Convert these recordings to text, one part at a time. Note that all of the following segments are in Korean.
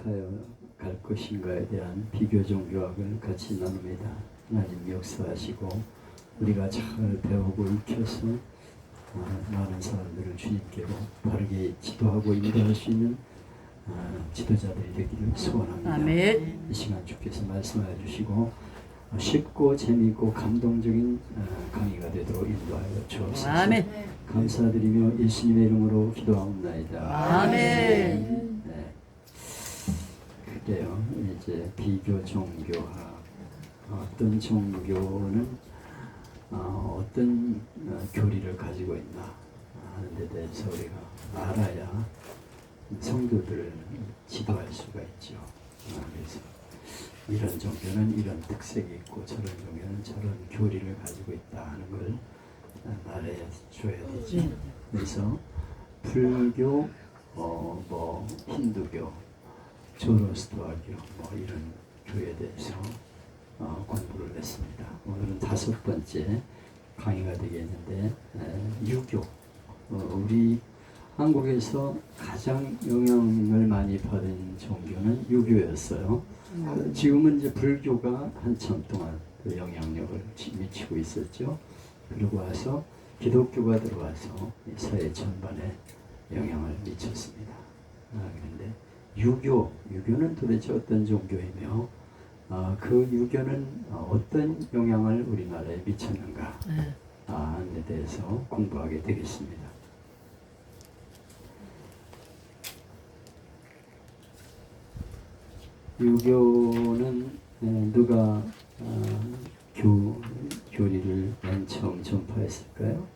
어떡하여 갈 것인가에 대한 비교 종교학을 같이 나눕니다. 하나님 역사하시고 우리가 잘 배우고 익혀서 많은 사람들을 주님께로 바르게 지도하고 인도할 수 있는 지도자들이 되기를 소원합니다. 아멘. 이 시간 주께서 말씀해 주시고 쉽고 재미있고 감동적인 강의가 되도록 인도하여 주옵소서. 아멘. 감사드리며 예수님의 이름으로 기도하옵나이다. 아멘. 네. 그래요. 이제 비교 종교학, 어떤 종교는 어떤 교리를 가지고 있나 하는 데 대해서 우리가 알아야 성도들을 지도할 수가 있죠. 그래서 이런 종교는 이런 특색이 있고 저런 종교는 저런 교리를 가지고 있다 하는 걸 말해 줘야 되죠. 그래서 불교, 힌두교, 조로스트라교 이런 교에 대해서 공부를 했습니다. 오늘은 5번째 강의가 되겠는데 유교, 우리 한국에서 가장 영향을 많이 받은 종교는 유교였어요. 지금은 이제 불교가 한참 동안 그 영향력을 미치고 있었죠. 그리고 와서 기독교가 들어와서 사회 전반에 영향을 미쳤습니다. 그런데 유교는 도대체 어떤 종교이며 그 유교는 어떤 영향을 우리나라에 미쳤는가 하는 데 대해서 공부하게 되겠습니다. 유교는 누가 교리를 맨 처음 전파했을까요?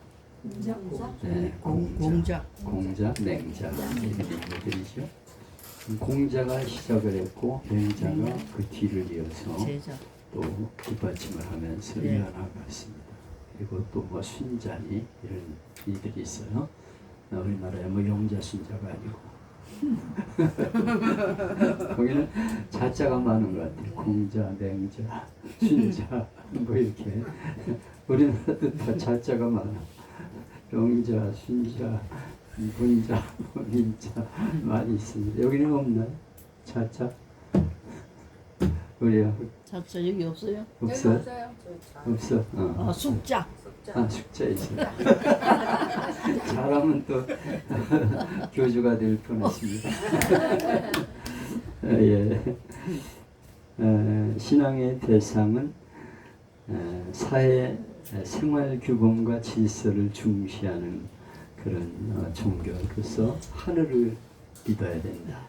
네, 공자, 맹자 이런 인물들이죠. 공자가 시작을 했고 맹자가 그 뒤를 이어서 또 뒷받침을 하면서 이어나갔습니다. 그리고 또 순자니 이런 이들이 있어요. 우리나라에 용자 순자가 아니고 거기는 자자가 많은 것 같아요. 공자, 맹자, 순자 이렇게 우리나라도 다 자자가 많아. 용자, 순자, 문자, 민자 많이 있습니다. 여기는 없나요? 자자? 우리야 자자 여기 없어요? 없어요? 없어. 숙자. 숙자 있어요. 잘하면 또 교주가 될 뻔했습니다. 예. 신앙의 대상은 사회 생활 규범과 질서를 중시하는 그런 종교로서 하늘을 믿어야 된다.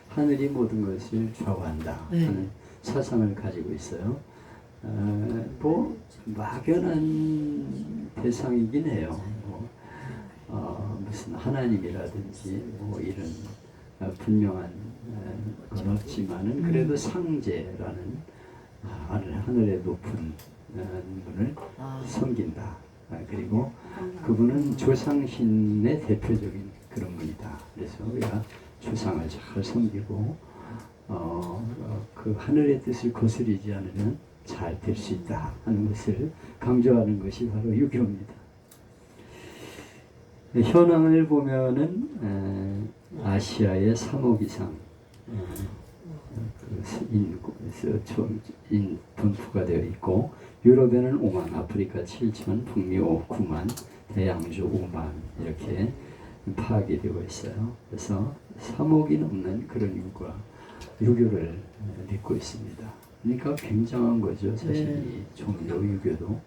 하늘이 모든 것을 좌우한다 하는 사상을 가지고 있어요. 막연한 대상이긴 해요. 무슨 하나님이라든지 이런 분명한 건 없지만은 그래도 상제라는 하늘의 높은 분을 섬긴다. 그리고 그분은 조상신의 대표적인 그런 분이다. 그래서 우리가 조상을 잘 섬기고 그 하늘의 뜻을 거스르지 않으면 잘 될 수 있다 하는 것을 강조하는 것이 바로 유교입니다. 현황을 보면은 아시아의 3억 이상 인 분포가 되어 있고 유럽에는 5만, 아프리카 7천, 북미 9만, 대양주 5만 이렇게 파악이 되고 있어요. 그래서 3억이 넘는 그런 유교를 믿고 있습니다. 그러니까 굉장한 거죠. 사실 이 종교 유교도.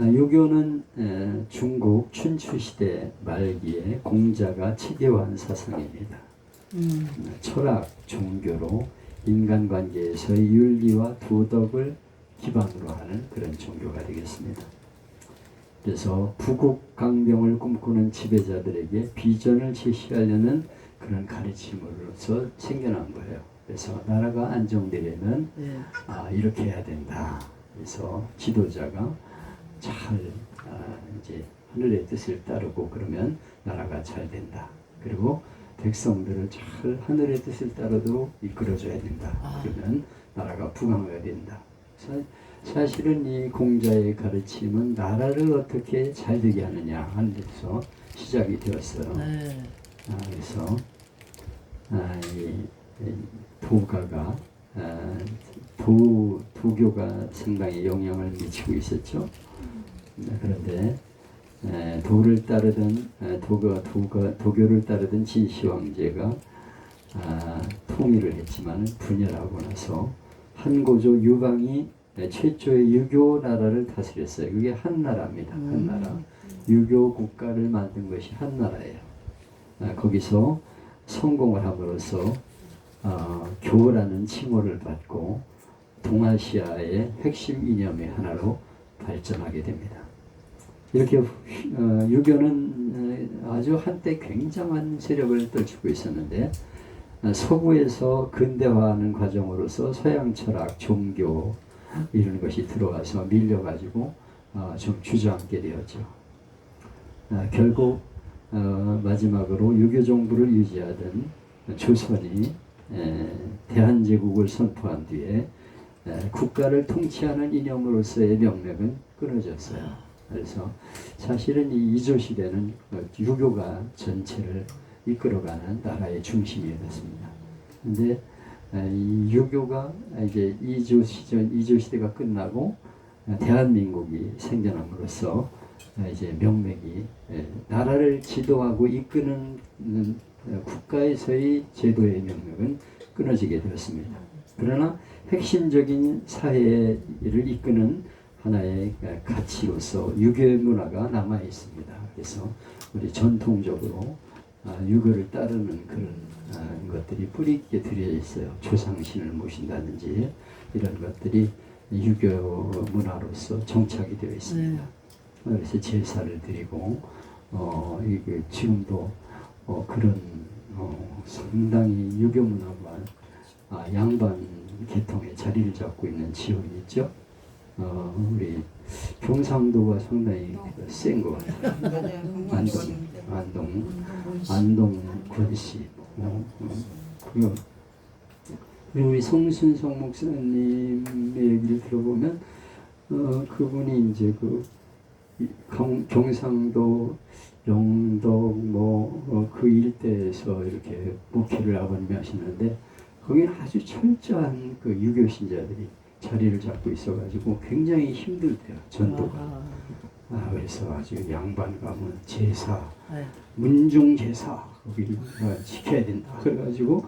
유교는 중국 춘추시대 말기에 공자가 체계화한 사상입니다. 철학, 종교로 인간관계에서의 윤리와 도덕을 기반으로 하는 그런 종교가 되겠습니다. 그래서 부국강병을 꿈꾸는 지배자들에게 비전을 제시하려는 그런 가르침으로서 생겨난 거예요. 그래서 나라가 안정되려면 이렇게 해야 된다. 그래서 지도자가 잘 이제 하늘의 뜻을 따르고 그러면 나라가 잘 된다. 그리고 백성들을 잘 하늘의 뜻을 따르도록 이끌어줘야 된다. 그러면 나라가 부강해야 된다. 사실은 이 공자의 가르침은 나라를 어떻게 잘 되게 하느냐 하는 데서 시작이 되었어요. 그래서 이 도가가 도교가 상당히 영향을 미치고 있었죠. 그런데 도를 따르던 도교를 따르던 진시 황제가 통일을 했지만 분열하고 나서 한고조 유방이 최초의 유교 나라를 다스렸어요. 그게 한나라입니다. 한나라. 유교 국가를 만든 것이 한나라예요. 거기서 성공을 함으로써 교라는 칭호를 받고 동아시아의 핵심 이념의 하나로 발전하게 됩니다. 이렇게 유교는 아주 한때 굉장한 세력을 떨치고 있었는데 서구에서 근대화하는 과정으로서 서양 철학, 종교 이런 것이 들어와서 밀려가지고 좀 주저앉게 되었죠. 결국 마지막으로 유교 정부를 유지하던 조선이 대한제국을 선포한 뒤에 국가를 통치하는 이념으로서의 명맥은 끊어졌어요. 그래서 사실은 이 이조 시대는 유교가 전체를 이끌어가는 나라의 중심이 됐습니다. 그런데 이 유교가 이제 이조 시대가 끝나고 대한민국이 생겨남으로써 이제 명맥이 나라를 지도하고 이끄는 국가에서의 제도의 명맥은 끊어지게 되었습니다. 그러나 핵심적인 사회를 이끄는 하나의 가치로서 유교 문화가 남아 있습니다. 그래서 우리 전통적으로 유교를 따르는 그런 것들이 뿌리 있게 들여 있어요. 조상신을 모신다든지 이런 것들이 유교 문화로서 정착이 되어 있습니다. 그래서 제사를 드리고 이게 지금도 그런 상당히 유교 문화가 양반 계통에 자리를 잡고 있는 지역이 있죠. 우리 경상도가 상당히 센 것 같아요. 안동 군시. 그리고 우리 송순성 목사님의 얘기를 들어보면 그분이 이제 경상도 영덕 그 일대에서 이렇게 목회를 아버님이 하시는데 거기는 아주 철저한 그 유교 신자들이 자리를 잡고 있어가지고 굉장히 힘들대요. 전도가. 그래서 아주 양반 가면 제사, 문중 제사 거기 지켜야 된다. 그래가지고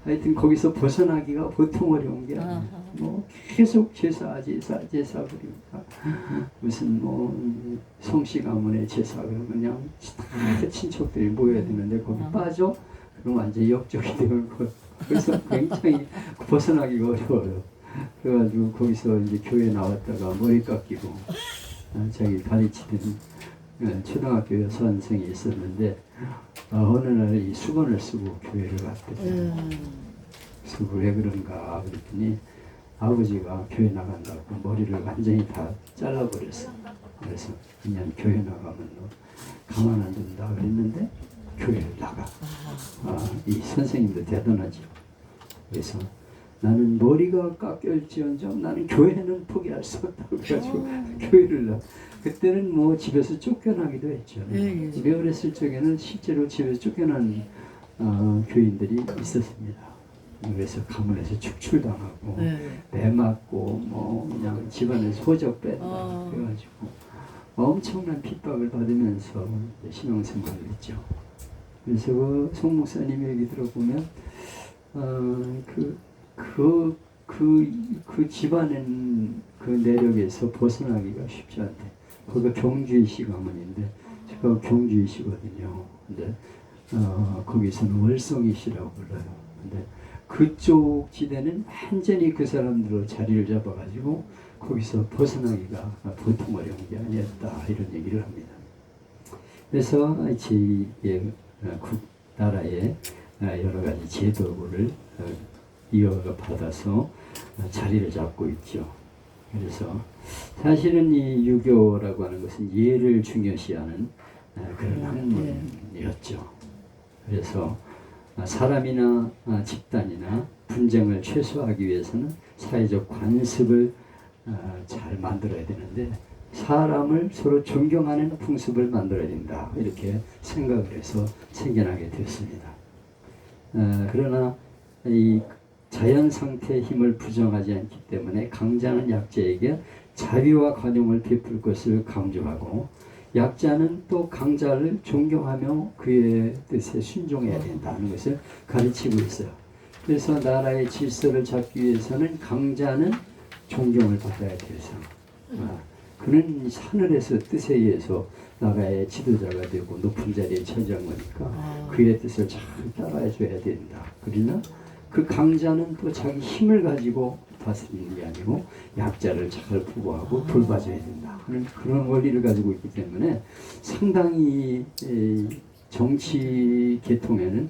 하여튼 거기서 벗어나기가 보통 어려운 게 아니에요. 계속 제사 그러니까 무슨 성씨 가문의 제사 그러면 그냥 다 친척들이 모여야 되는데 거기 빠져 그럼 완전 역적이 되는 거. 그래서 굉장히 벗어나기가 어려워요. 그래가지고 거기서 이제 교회 나왔다가 머리 깎이고 자기 가르치던 초등학교 여선생이 있었는데 어느 날 이 수건을 쓰고 교회를 갔대요. 그래서 왜 그런가 그랬더니 아버지가 교회 나간다고 머리를 완전히 다 잘라버렸어. 그래서 그냥 교회 나가면 가만 안 둔다 그랬는데 교회를 나가. 이 선생님도 대단하죠. 그래서 나는 머리가 깎일지언정 나는 교회는 포기할 수 없다고 그래가지고 교회를 나. 그때는 집에서 쫓겨나기도 했죠. 왜 그랬을 적에는 실제로 집에서 쫓겨난 교인들이 있었습니다. 그래서 가문에서 축출당하고 매 맞고 그냥 집안에서 호적 뺀다 그래가지고 엄청난 핍박을 받으면서 신앙생활을 했죠. 그래서 그 송 목사님 얘기 들어보면 그 집안은 그 내력에서 벗어나기가 쉽지 않대. 거기가 경주이시 가문인데 제가 경주이시거든요. 근데 거기서는 월성이시라고 불러요. 근데 그쪽 지대는 완전히 그 사람들로 자리를 잡아가지고 거기서 벗어나기가 보통 어려운 게 아니었다 이런 얘기를 합니다. 그래서 제 나라의 여러 가지 제도를 이어받아서 자리를 잡고 있죠. 그래서 사실은 이 유교라고 하는 것은 예를 중요시하는 그런 학문이었죠. 그래서 사람이나 집단이나 분쟁을 최소화하기 위해서는 사회적 관습을 잘 만들어야 되는데 사람을 서로 존경하는 풍습을 만들어야 된다. 이렇게 생각을 해서 생겨나게 되었습니다. 그러나 이 자연 상태의 힘을 부정하지 않기 때문에 강자는 약자에게 자비와 관용을 베풀 것을 강조하고 약자는 또 강자를 존경하며 그의 뜻에 순종해야 된다는 것을 가르치고 있어요. 그래서 나라의 질서를 잡기 위해서는 강자는 존경을 받아야 돼서 그는 하늘에서 뜻에 의해서 나라의 지도자가 되고 높은 자리에 처지한 거니까 그의 뜻을 잘 따라줘야 된다. 그러나 그 강자는 또 자기 힘을 가지고 다스리는 게 아니고 약자를 잘 보호하고 돌봐줘야 된다. 그런 원리를 가지고 있기 때문에 상당히 정치 계통에는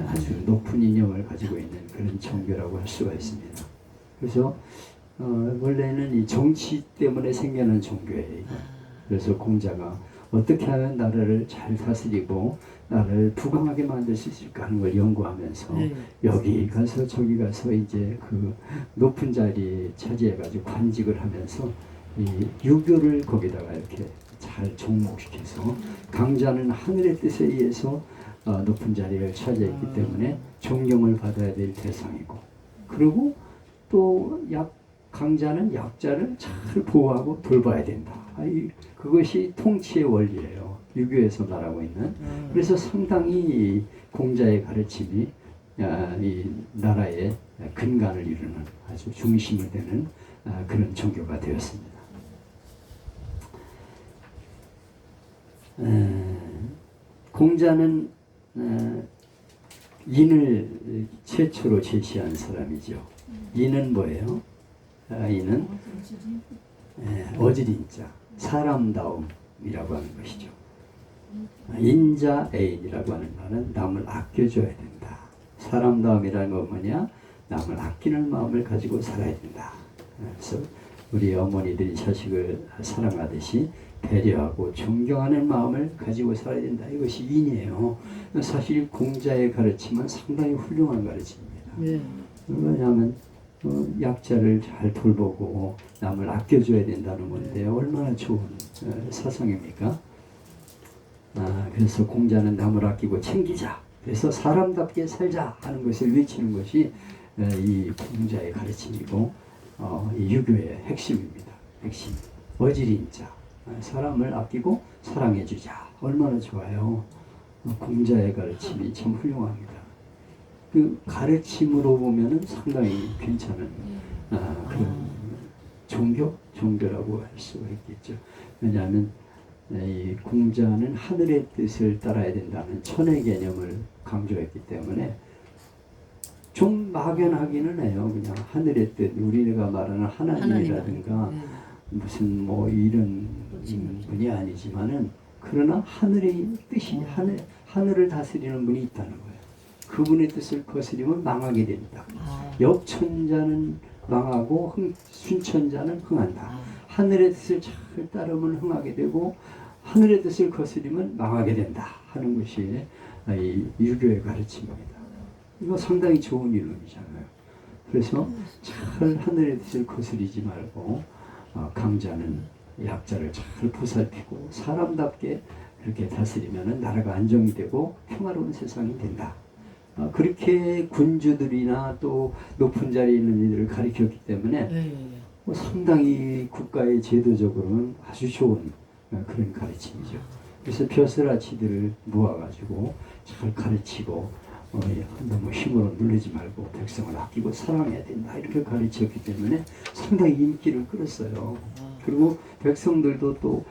아주 높은 이념을 가지고 있는 그런 종교라고 할 수가 있습니다. 그래서 원래는 이 정치 때문에 생겨난 종교예요. 그래서 공자가 어떻게 하면 나라를 잘 다스리고 나라를 부강하게 만들 수 있을까 하는 걸 연구하면서 여기 가서 저기 가서 이제 그 높은 자리에 차지해가지고 관직을 하면서 이 유교를 거기다가 이렇게 잘 접목시켜서 강자는 하늘의 뜻에 의해서 높은 자리를 차지했기 때문에 존경을 받아야 될 대상이고 그리고 또 강자는 약자를 잘 보호하고 돌봐야 된다. 그것이 통치의 원리예요. 유교에서 말하고 있는. 그래서 상당히 공자의 가르침이 이 나라의 근간을 이루는 아주 중심이 되는 그런 종교가 되었습니다. 공자는 인을 최초로 제시한 사람이죠. 인은 뭐예요? 인은 어지린자, 사람다움이라고 하는 것이죠. 인자애인이라고 하는 말은 남을 아껴줘야 된다. 사람다움이라는 건 뭐냐? 남을 아끼는 마음을 가지고 살아야 된다. 그래서 우리 어머니들이 자식을 사랑하듯이 배려하고 존경하는 마음을 가지고 살아야 된다. 이것이 인이에요. 사실 공자의 가르침은 상당히 훌륭한 가르침입니다. 왜냐하면 약자를 잘 돌보고 남을 아껴줘야 된다는 건데 얼마나 좋은 사상입니까? 그래서 공자는 남을 아끼고 챙기자. 그래서 사람답게 살자 하는 것을 외치는 것이 이 공자의 가르침이고 이 유교의 핵심입니다. 핵심. 어지린자. 사람을 아끼고 사랑해주자. 얼마나 좋아요. 공자의 가르침이 참 훌륭합니다. 그 가르침으로 보면은 상당히 괜찮은 그런 종교라고 할 수가 있겠죠. 왜냐하면 이 공자는 하늘의 뜻을 따라야 된다는 천의 개념을 강조했기 때문에 좀 막연하기는 해요. 그냥 하늘의 뜻, 우리가 말하는 하나님이라든가 무슨 뭐 이런 분이 아니지만은 그러나 하늘의 뜻이 하늘을 다스리는 분이 있다는 거예요. 그분의 뜻을 거스리면 망하게 된다. 역천자는 망하고 순천자는 흥한다. 하늘의 뜻을 잘 따르면 흥하게 되고 하늘의 뜻을 거스리면 망하게 된다 하는 것이 이 유교의 가르침입니다. 이거 상당히 좋은 이론이잖아요. 그래서 잘 하늘의 뜻을 거스리지 말고 강자는 약자를 잘 보살피고 사람답게 그렇게 다스리면 나라가 안정이 되고 평화로운 세상이 된다. 그렇게 군주들이나 또 높은 자리에 있는 이들을 가르쳤기 때문에 상당히 국가의 제도적으로는 아주 좋은 그런 가르침이죠. 그래서 벼슬아치들을 모아가지고 잘 가르치고 너무 힘으로 누르지 말고 백성을 아끼고 사랑해야 된다 이렇게 가르쳤기 때문에 상당히 인기를 끌었어요. 그리고 백성들도 또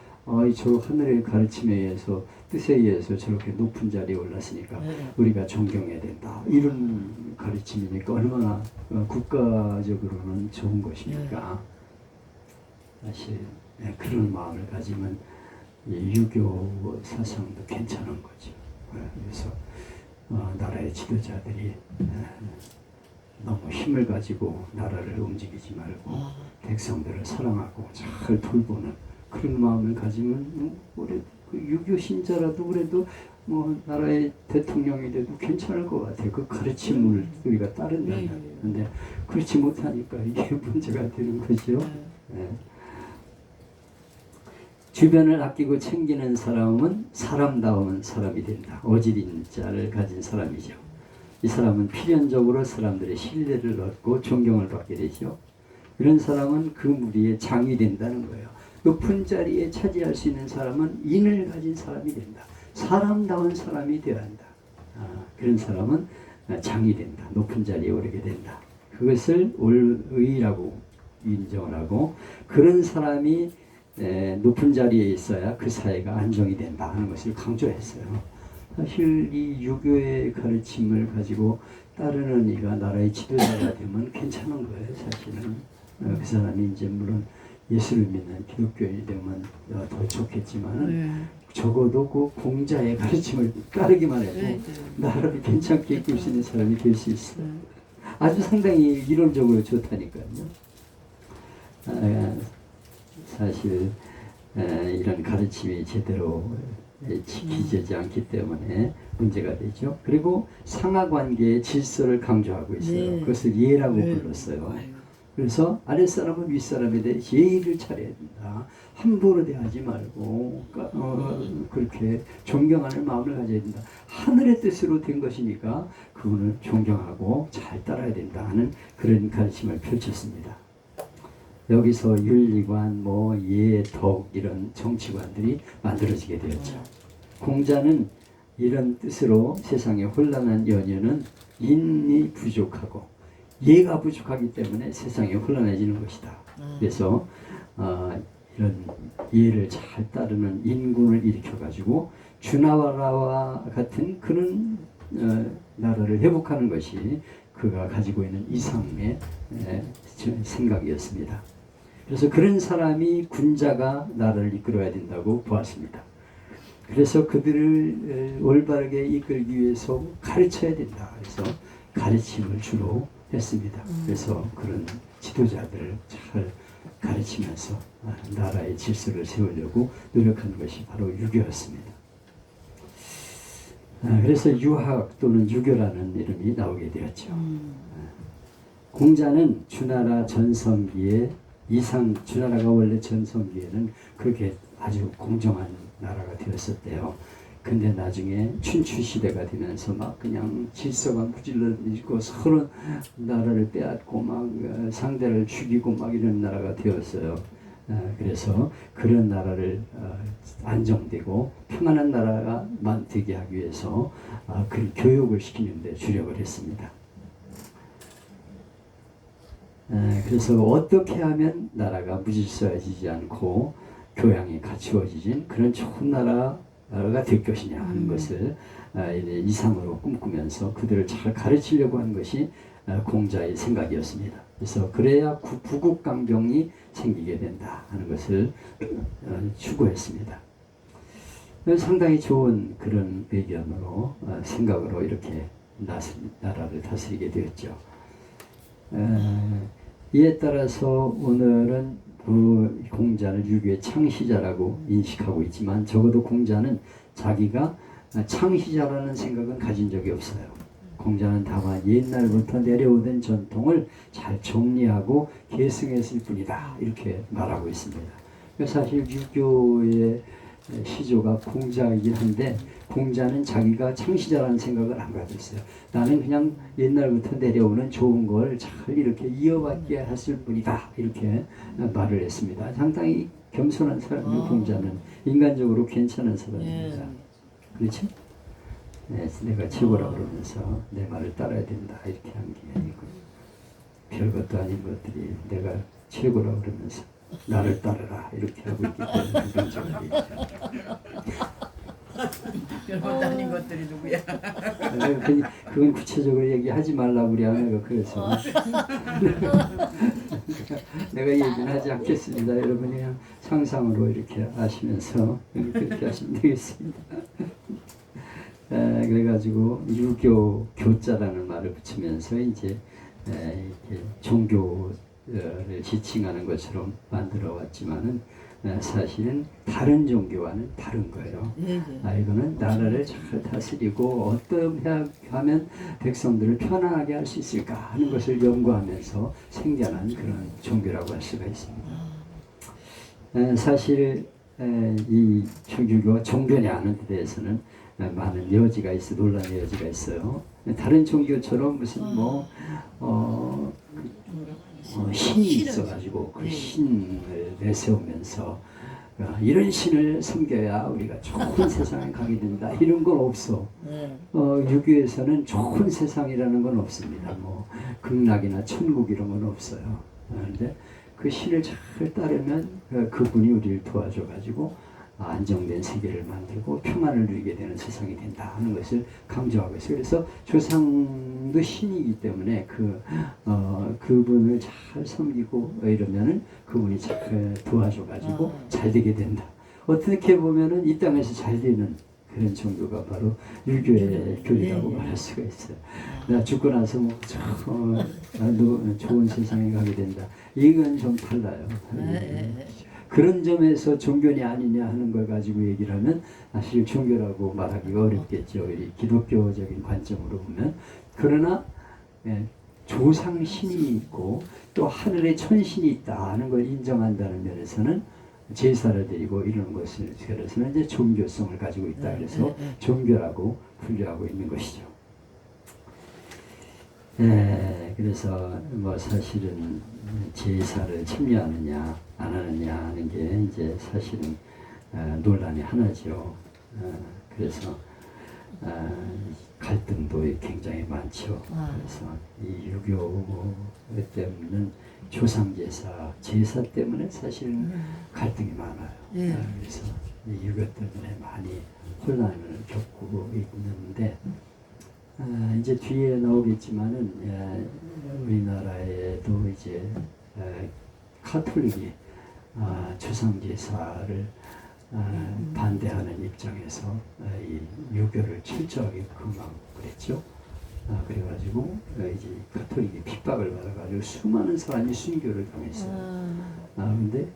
저 하늘의 가르침에 의해서 뜻에 의해서 저렇게 높은 자리에 올랐으니까 우리가 존경해야 된다 이런 가르침이니까 얼마나 국가적으로는 좋은 것입니까? 사실 그런 마음을 가지면 유교 사상도 괜찮은 거죠. 그래서 나라의 지도자들이 너무 힘을 가지고 나라를 움직이지 말고 백성들을 사랑하고 잘 돌보는 그런 마음을 가지면 올해 유교 신자라도 그래도 뭐 나라의 대통령이 돼도 괜찮을 것 같아요. 그 가르침을 우리가 따른다면. 근데 그렇지 못하니까 이게 문제가 되는 거죠. 주변을 아끼고 챙기는 사람은 사람다운 사람이 된다. 어지린 자를 가진 사람이죠. 이 사람은 필연적으로 사람들의 신뢰를 얻고 존경을 받게 되죠. 이런 사람은 그 무리의 장이 된다는 거예요. 높은 자리에 차지할 수 있는 사람은 인을 가진 사람이 된다. 사람다운 사람이 되어야 한다. 그런 사람은 장이 된다. 높은 자리에 오르게 된다. 그것을 의라고 인정을 하고, 그런 사람이 높은 자리에 있어야 그 사회가 안정이 된다 하는 것을 강조했어요. 사실 이 유교의 가르침을 가지고 따르는 이가 나라의 지도자가 되면 괜찮은 거예요. 사실은 그 사람이 이제 물론 예수를 믿는 기독교인이 되면 더 좋겠지만 적어도 그 공자의 가르침을 따르기만 해도 나라를 괜찮게 이끌 수 있는 사람이 될 수 있어요. 아주 상당히 이론적으로 좋다니까요. 사실 이런 가르침이 제대로 지키지 않기 때문에 문제가 되죠. 그리고 상하관계의 질서를 강조하고 있어요. 그것을 예라고 불렀어요. 그래서 아랫사람은 윗사람에 대해 예의를 차려야 된다. 함부로 대하지 말고 그렇게 존경하는 마음을 가져야 된다. 하늘의 뜻으로 된 것이니까 그분을 존경하고 잘 따라야 된다 하는 그런 가르침을 펼쳤습니다. 여기서 윤리관, 예, 덕 이런 정치관들이 만들어지게 되었죠. 공자는 이런 뜻으로 세상에 혼란한 연유는 인이 부족하고 예가 부족하기 때문에 세상이 혼란해지는 것이다. 그래서 이런 예를 잘 따르는 인군을 일으켜가지고 주나라와 같은 그런 나라를 회복하는 것이 그가 가지고 있는 이상의 생각이었습니다. 그래서 그런 사람이 군자가 나라를 이끌어야 된다고 보았습니다. 그래서 그들을 올바르게 이끌기 위해서 가르쳐야 된다. 그래서 가르침을 주로 했습니다. 그래서 그런 지도자들을 잘 가르치면서 나라의 질서를 세우려고 노력하는 것이 바로 유교였습니다. 그래서 유학 또는 유교라는 이름이 나오게 되었죠. 공자는 주나라 전성기에 주나라가 원래 전성기에는 그렇게 아주 공정한 나라가 되었었대요. 근데 나중에 춘추 시대가 되면서 막 그냥 질서가 무질러지고 서로 나라를 빼앗고 막 상대를 죽이고 막 이런 나라가 되었어요. 그래서 그런 나라를 안정되고 평안한 나라가 되게 하기 위해서 그 교육을 시키는 데 주력을 했습니다. 그래서 어떻게 하면 나라가 무질서해지지 않고 교양이 갖추어지진 그런 좋은 나라가 될 것이냐 하는 것을 이상으로 꿈꾸면서 그들을 잘 가르치려고 하는 것이 공자의 생각이었습니다. 그래서 그래야 부국강병이 생기게 된다 하는 것을 추구했습니다. 상당히 좋은 그런 의견으로 생각으로 이렇게 나라를 다스리게 되었죠. 이에 따라서 오늘은 공자를 유교의 창시자라고 인식하고 있지만 적어도 공자는 자기가 창시자라는 생각은 가진 적이 없어요. 공자는 다만 옛날부터 내려오던 전통을 잘 정리하고 계승했을 뿐이다 이렇게 말하고 있습니다. 사실 유교의 시조가 공자이긴 한데 공자는 자기가 창시자라는 생각을 안 가지고 있어요. 나는 그냥 옛날부터 내려오는 좋은 걸 잘 이렇게 이어받게 했을 뿐이다 이렇게 말을 했습니다. 상당히 겸손한 사람이에요. 공자는 인간적으로 괜찮은 사람입니다. 그렇죠? 네, 내가 최고라고 그러면서 내 말을 따라야 된다 이렇게 한 게 아니고 별것도 아닌 것들이 내가 최고라고 그러면서 나를 따르라 이렇게 하고 있기 때문에 긍정적으로 별것도 아닌 것들이 누구야? 그건 구체적으로 얘기하지 말라고 우리 아내가 그래서 내가 얘기는 하지 않겠습니다. 여러분이 그냥 상상으로 이렇게 하시면서 그렇게 하시면 되겠습니다. 그래가지고 유교 교자라는 말을 붙이면서 이제 이렇게 종교를 지칭하는 것처럼 만들어 왔지만은 사실은 다른 종교와는 다른 거예요. 이거는 나라를 잘 다스리고 어떻게 하면 백성들을 편안하게 할 수 있을까 하는 것을 연구하면서 생겨난 그런 종교라고 할 수가 있습니다. 사실 이 유교가 종교냐 하는 데 대해서는 많은 여지가 있어 논란의 여지가 있어요. 다른 종교처럼 무슨 신이 있어가지고 그 신을 내세우면서 이런 신을 섬겨야 우리가 좋은 세상에 가게 된다 이런 건 없어. 유교에서는 좋은 세상이라는 건 없습니다. 뭐 극락이나 천국 이런 건 없어요. 그런데 그 신을 잘 따르면 그분이 우리를 도와줘가지고 안정된 세계를 만들고 평안을 누리게 되는 세상이 된다 하는 것을 강조하고 있어요. 그래서 조상도 신이기 때문에 그분을 잘 섬기고 이러면은 그분이 잘 도와줘가지고 잘 되게 된다. 어떻게 보면은 이 땅에서 잘 되는 그런 종교가 바로 유교의 교리라고 말할 수가 있어요. 나 죽고 나서 좋은 세상에 가게 된다. 이건 좀 달라요. 그런 점에서 종교냐 아니냐 하는 걸 가지고 얘기를 하면 사실 종교라고 말하기가 어렵겠죠. 우리 기독교적인 관점으로 보면. 그러나 조상신이 있고 또 하늘에 천신이 있다 하는 걸 인정한다는 면에서는 제사를 드리고 이런 것을 그래서는 이제 종교성을 가지고 있다. 그래서 종교라고 분류하고 있는 것이죠. 그래서 뭐 사실은 제사를 참여하느냐 안 하느냐 하는 게 이제 사실은 논란의 하나죠. 그래서 갈등도 굉장히 많죠. 그래서 이 유교 때문에 조상 제사 때문에 사실은 갈등이 많아요. 그래서 이 유교 때문에 많이 혼란을 겪고 있는데. 이제 뒤에 나오겠지만은 우리나라에도 이제 카톨릭이 조상 제사를 반대하는 입장에서 이 유교를 철저하게 금하고 그랬죠. 그래가지고 이제 카톨릭이 핍박을 받아가지고 수많은 사람이 순교를 당했어요. 근데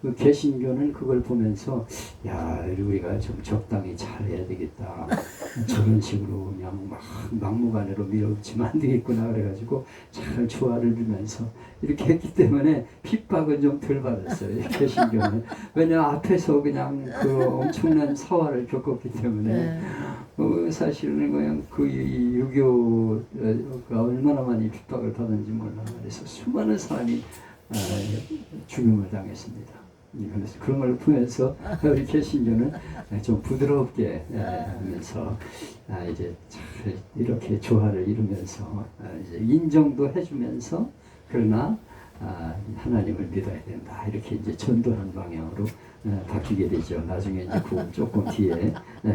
그 개신교는 그걸 보면서 야 우리가 좀 적당히 잘해야 되겠다. 저런 식으로 그냥 막 막무가내로 밀어붙이면 안 되겠구나 그래가지고 잘 조화를 두면서 이렇게 했기 때문에 핍박은 좀 덜 받았어요. 개신교는. 왜냐면 앞에서 그냥 그 엄청난 사화를 겪었기 때문에 사실은 그냥 그 유교가 얼마나 많이 핍박을 받은지 몰라. 그래서 수많은 사람이 죽임을 당했습니다. 그래서 그런 걸 보면서 우리 개신교는 좀 부드럽게 하면서 이제 잘 이렇게 조화를 이루면서 이제 인정도 해주면서 그러나 하나님을 믿어야 된다 이렇게 이제 전도하는 방향으로 바뀌게 되죠. 나중에 이제 조금 뒤에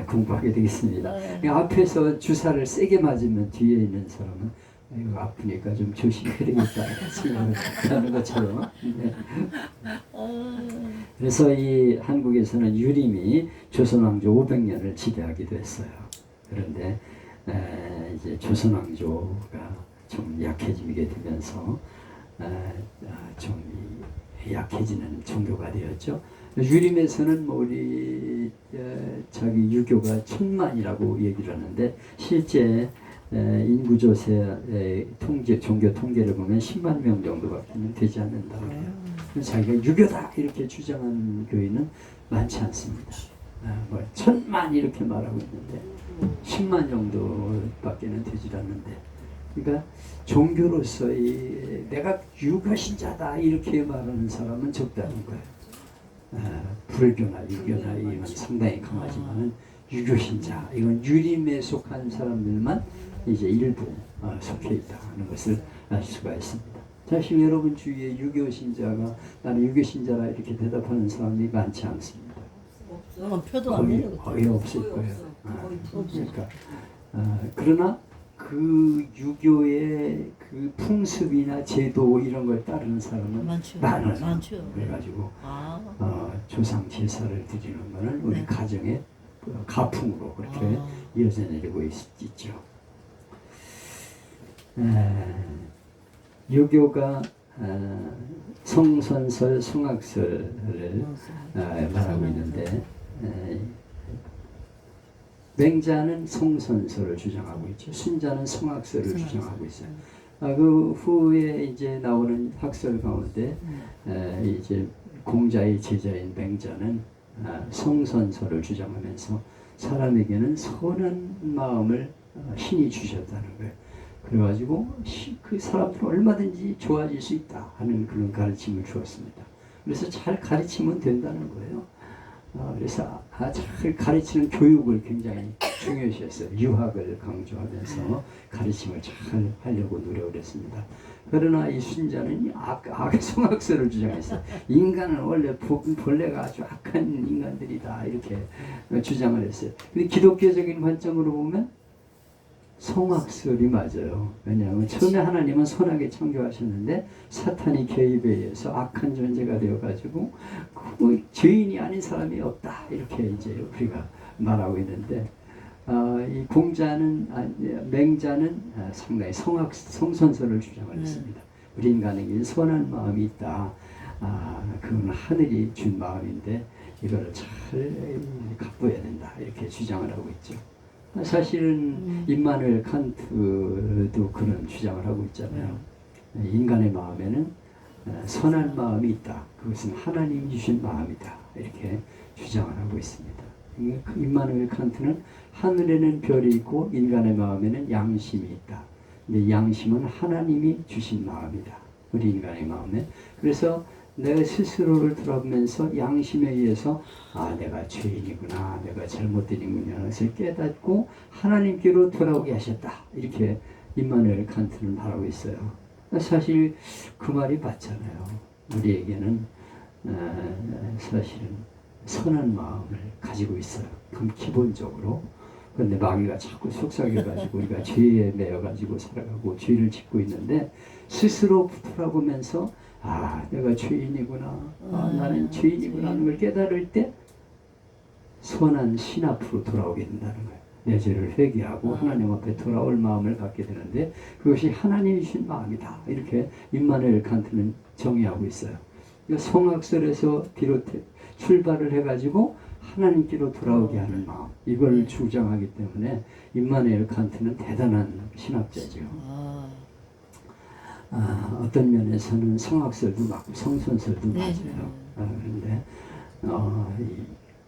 공부하게 되겠습니다. 앞에서 주사를 세게 맞으면 뒤에 있는 사람은 이거 아프니까 좀 조심해야 되겠다 생각을 하는 것처럼. 그래서 이 한국에서는 유림이 조선왕조 500년을 지배하기도 했어요. 그런데 이제 조선왕조가 좀 약해지게 되면서 좀 약해지는 종교가 되었죠. 유림에서는 뭐 우리 자기 유교가 1000만이라고 얘기를 하는데 실제 인구조사의 종교 통계를 보면 10만 명 정도밖에 되지 않는다 그래요. 자기가 유교다 이렇게 주장하는 교회는 많지 않습니다. 뭐 1000만 이렇게 말하고 있는데 10만 정도밖에는 되질 않는데, 그러니까 종교로서 내가 유교신자다 이렇게 말하는 사람은 적다는 거예요. 불교나 유교나 이건 상당히 강하지만은 유교신자 이건 유림에 속한 사람들만 이제 일부 속해 있다 하는 것을 알 수가 있습니다. 사실 여러분 주위에 유교신자가 나는 유교신자라 이렇게 대답하는 사람이 많지 않습니다. 표도 안 내요. 거의 없을 거예요. 그러니까 그러나 그 유교의 그 풍습이나 제도 이런 걸 따르는 사람은 많아요. 그래가지고 조상 제사를 드리는 것은 우리 가정의 가풍으로 그렇게 이어져 내리고 있죠. 유교가 성선설, 성악설을 말하고 있는데 맹자는 성선설을 주장하고 있죠. 순자는 성악설을 주장하고 있어요. 그 후에 이제 나오는 학설 가운데 이제 공자의 제자인 맹자는 성선설을 주장하면서 사람에게는 선한 마음을 신이 주셨다는 거예요. 그래가지고 그 사람들은 얼마든지 좋아질 수 있다 하는 그런 가르침을 주었습니다. 그래서 잘 가르치면 된다는 거예요. 그래서 잘 가르치는 교육을 굉장히 중요시했어요. 유학을 강조하면서 가르침을 잘 하려고 노력을 했습니다. 그러나 이 순자는 악의 성악설을 주장했어요. 인간은 원래 본래가 아주 악한 인간들이다 이렇게 주장을 했어요. 근데 기독교적인 관점으로 보면 성악설이 맞아요. 왜냐하면 처음에 하나님은 선하게 창조하셨는데 사탄이 개입에 의해서 악한 존재가 되어가지고 죄인이 아닌 사람이 없다 이렇게 이제 우리가 말하고 있는데 이 맹자는 상당히 성선설을 주장을 했습니다. 우리 인간에게 선한 마음이 있다. 그건 하늘이 준 마음인데 이걸 잘 갖고야 된다 이렇게 주장을 하고 있죠. 사실은 임마누엘 칸트도 그런 주장을 하고 있잖아요. 인간의 마음에는 선한 마음이 있다. 그것은 하나님이 주신 마음이다. 이렇게 주장을 하고 있습니다. 임마누엘 칸트는 하늘에는 별이 있고 인간의 마음에는 양심이 있다. 근데 양심은 하나님이 주신 마음이다. 우리 인간의 마음에. 그래서 내가 스스로를 돌아보면서 양심에 의해서 내가 죄인이구나, 내가 잘못된 인간이라는 것을 깨닫고 하나님께로 돌아오게 하셨다. 이렇게 임마누엘 칸트는 말하고 있어요. 사실 그 말이 맞잖아요. 우리에게는 사실은 선한 마음을 가지고 있어요. 그럼 기본적으로. 그런데 마귀가 자꾸 속삭여가지고 우리가 죄에 매여가지고 살아가고 죄를 짓고 있는데 스스로 돌아보면서 내가 죄인이구나, 나는 죄인이구나 하는 걸 깨달을 때 선한 신 앞으로 돌아오게 된다는 거예요. 내 죄를 회개하고 하나님 앞에 돌아올 마음을 갖게 되는데 그것이 하나님이 주신 마음이다. 이렇게 임마누엘 칸트는 정의하고 있어요. 성악설에서 출발을 해가지고 하나님께로 돌아오게 하는 마음, 이걸 주장하기 때문에 임마누엘 칸트는 대단한 신학자죠. 어떤 면에서는 성악설도 맞고 성선설도 맞아요. 그런데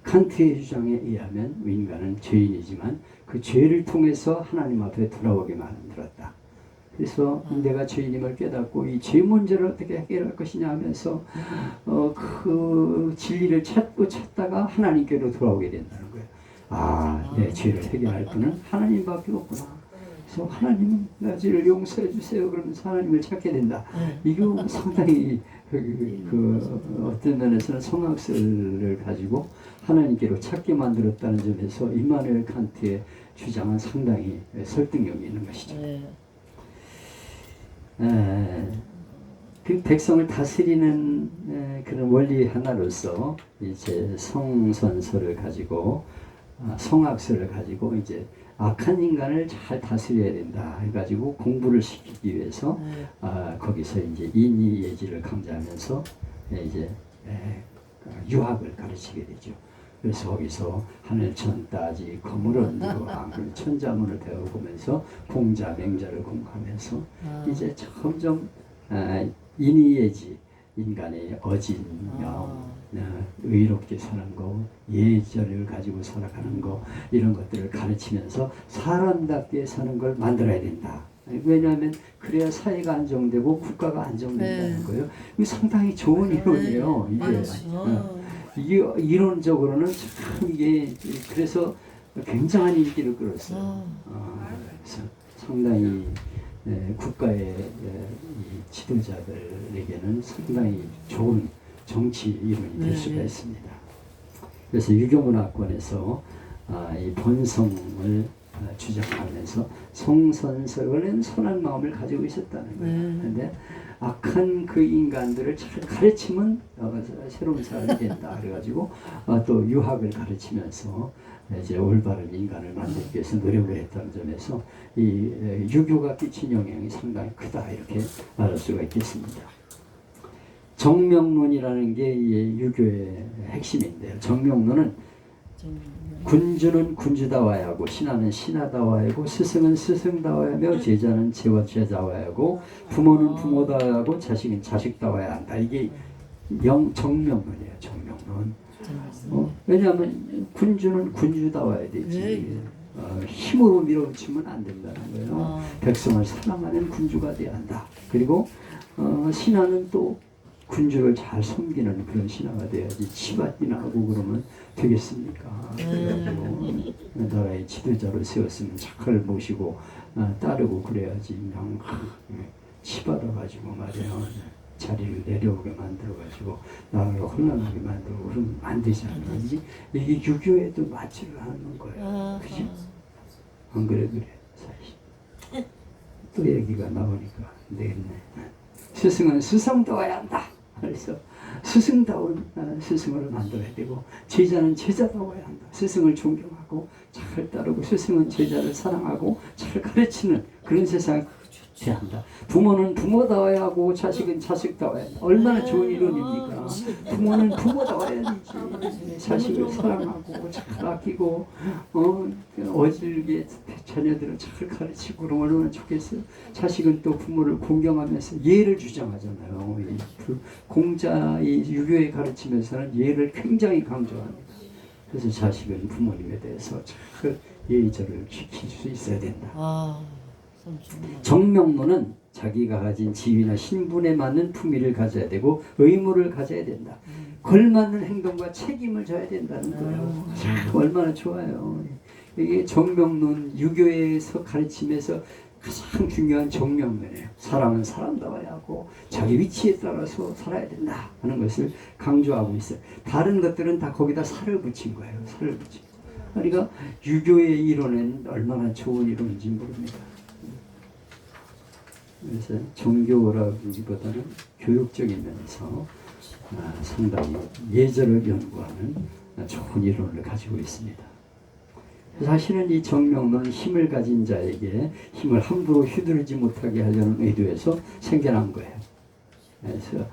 칸트의 주장에 의하면 인간은 죄인이지만 그 죄를 통해서 하나님 앞에 돌아오게 만들었다. 그래서 내가 죄인임을 깨닫고 이 죄 문제를 어떻게 해결할 것이냐 하면서 그 진리를 찾다가 하나님께로 돌아오게 된다는 거예요. 내 죄를 해결할 분은 하나님밖에 없구나. 그래서 하나님 나 죄를 용서해 주세요. 그러면서 하나님을 찾게 된다. 이거 상당히 어떤 면에서는 성악설을 가지고 하나님께로 찾게 만들었다는 점에서 임마누엘 칸트의 주장은 상당히 설득력이 있는 것이죠. 그 백성을 다스리는 그런 원리 하나로서 이제 성선설을 가지고 성악설을 가지고 이제 악한 인간을 잘 다스려야 된다 해가지고 공부를 시키기 위해서 거기서 이제 인의예지를 강조하면서 이제 유학을 가르치게 되죠. 그래서 거기서 하늘천 따지 거물 얹고 천자문을 배워보면서 공자 맹자를 공부하면서 이제 점점 인의예지, 인간의 어진 의롭게 사는 거, 예절을 가지고 살아가는 거, 이런 것들을 가르치면서 사람답게 사는 걸 만들어야 된다. 왜냐하면 그래야 사회가 안정되고 국가가 안정된다는 거예요. 이거 상당히 좋은 이론이에요. 이게 이론적으로는 참 이게 그래서 굉장한 인기를 끌었어요. 그래서 상당히 국가의 이 지도자들에게는 상당히 좋은 정치 이론이 될 수가 있습니다. 그래서 유교문화권에서 이 본성을 주장하면서 성선설, 원래는 선한 마음을 가지고 있었다는 거예요. 그런데 악한 그 인간들을 잘 가르치면 새로운 사람이 된다. 그래가지고 또 유학을 가르치면서 이제 올바른 인간을 만들기 위해서 노력을 했다는 점에서 이 유교가 끼친 영향이 상당히 크다 이렇게 말할 수가 있겠습니다. 정명론이라는 게 유교의 핵심인데요. 정명론은 군주는 군주다워야 하고 신하는 신하다워야 하고 스승은 스승다워야 하며 제자는 제자다워야 하고 부모는 부모다워야 하고 자식은 자식다워야 한다. 이게 정명론이에요. 정명론. 왜냐하면 군주는 군주다워야 되지. 네. 힘으로 밀어붙이면 안 된다는 거예요. 백성을 사랑하는 군주가 돼야 한다. 그리고 신하는 또 군주를 잘 섬기는 그런 신하가 돼야지 치받기나 하고 그러면 되겠습니까? 그래가지고 나라의 지도자로 세웠으면 착할 모시고 따르고 그래야지 그냥 치받아가지고 말이에요. 자리를 내려오게 만들어가지고 나라를 혼란하게 만들고 그러면 안 되잖아요. 이게 유교에도 맞지를 않는 거예요. 그지? 안 그래 사실. 또 얘기가 나오니까 안 되겠네. 스승은 스승다워야 한다. 그래서 스승다운 스승을 만들어야 되고 제자는 제자다워야 한다. 스승을 존경하고 잘 따르고 스승은 제자를 사랑하고 잘 가르치는 그런 세상이 돼야 한다. 부모는 부모다워야 하고 자식은 자식다워야 한다. 얼마나 좋은 이론입니까? 부모는 부모다워야 되지. 자식을 사랑하고 잘 아끼고 어질게 자녀들을 잘 가르치고 그러면 얼마나 좋겠어요. 자식은 또 부모를 공경하면서 예를 주장하잖아요. 공자의 유교에 가르치면서는 예를 굉장히 강조합니다. 그래서 자식은 부모님에 대해서 잘 예의절을 지킬 수 있어야 된다. 정명론은 자기가 가진 지위나 신분에 맞는 품위를 가져야 되고 의무를 가져야 된다. 걸맞는 행동과 책임을 져야 된다는 거예요. 참 얼마나 좋아요. 이게 정명론 유교에서 가르침에서 가장 중요한 정명론이에요. 사람은 사람다워야 하고 자기 위치에 따라서 살아야 된다 하는 것을 강조하고 있어요. 다른 것들은 다 거기다 살을 붙인 거예요. 살을 붙인 거. 그러니까 유교의 이론은 얼마나 좋은 이론인지 모릅니다. 그래서 종교라기보다는 교육적이면서 상당히 예절을 연구하는 좋은 이론을 가지고 있습니다. 사실은 이 정명론은 힘을 가진 자에게 힘을 함부로 휘두르지 못하게 하려는 의도에서 생겨난 거예요. 그래서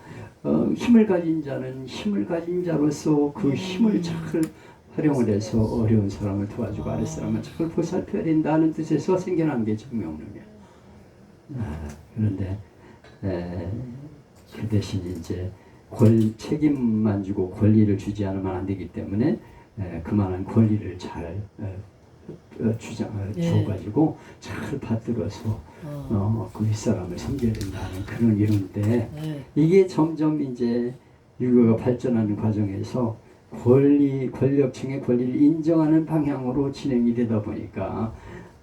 힘을 가진 자는 힘을 가진 자로서 그 힘을 잘 활용을 해서 어려운 사람을 도와주고 아랫사람을 잘 보살펴야 된다는 뜻에서 생겨난 게 정명론이에요. 그런데 그 대신 이제 책임만 주고 권리를 주지 않으면 안 되기 때문에 그만한 권리를 잘 줘가지고 잘 받들어서 그 윗사람을 섬겨야 된다는 그런 이론인데 이게 점점 이제 유교가 발전하는 과정에서 권력층의 권리를 인정하는 방향으로 진행이 되다 보니까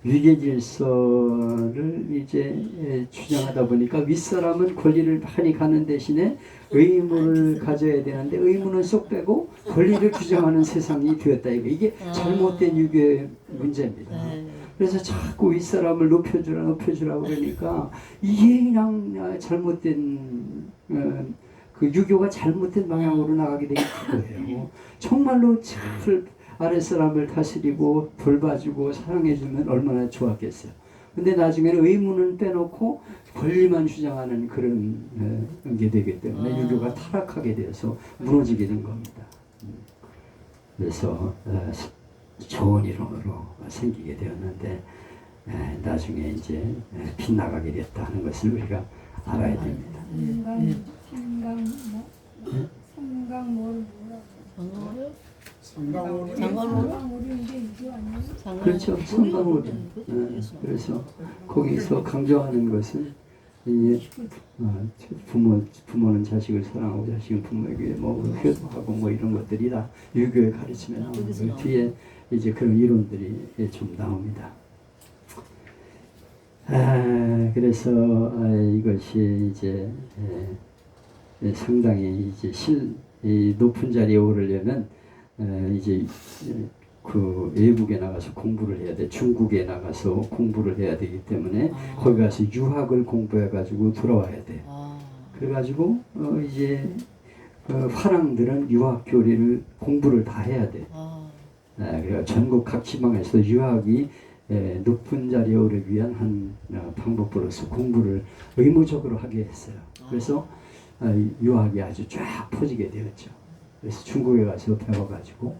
위계 질서를 이제 주장하다 보니까 윗사람은 권리를 많이 갖는 대신에 의무를 가져야 되는데 의무는 쏙 빼고 권리를 주장하는 세상이 되었다. 이게 잘못된 유교의 문제입니다. 그래서 자꾸 윗사람을 높여주라 그러니까 이게 그냥 잘못된 그 유교가 잘못된 방향으로 나가게 된 거예요. 정말로 잘 아랫사람을 다스리고 돌봐주고 사랑해주면 얼마나 좋았겠어요. 근데 나중에는 의무는 빼놓고 권리만 주장하는 그런 게 되기 때문에 유교가 타락하게 되어서 무너지게 된 겁니다. 그래서 좋은 이론으로 생기게 되었는데 나중에 이제 빗나가게 됐다는 것을 우리가 알아야 됩니다. 성강 뭐라고? 그렇죠. 성강오리. 그래서 거기서 강조하는 것은 부모는 자식을 사랑하고 자식은 부모에게 뭐 효도하고 뭐 이런 것들이 다 유교의 가르침에 나오는 그 뒤에 이제 그런 이론들이 좀 나옵니다. 그래서 이것이 이제 상당히 이제 높은 자리에 오르려면 이제 그 외국에 나가서 공부를 해야 돼. 중국에 나가서 공부를 해야 되기 때문에 거기 가서 유학을 공부해 가지고 돌아와야 돼. 그래 가지고 이제 화랑들은 유학 교리를 공부를 다 해야 돼. 그래서 전국 각 지방에서 유학이 높은 자리에 오르기 위한 한 방법으로서 공부를 의무적으로 하게 했어요. 그래서 유학이 아주 쫙 퍼지게 되었죠. 그래서 중국에 가서 배워가지고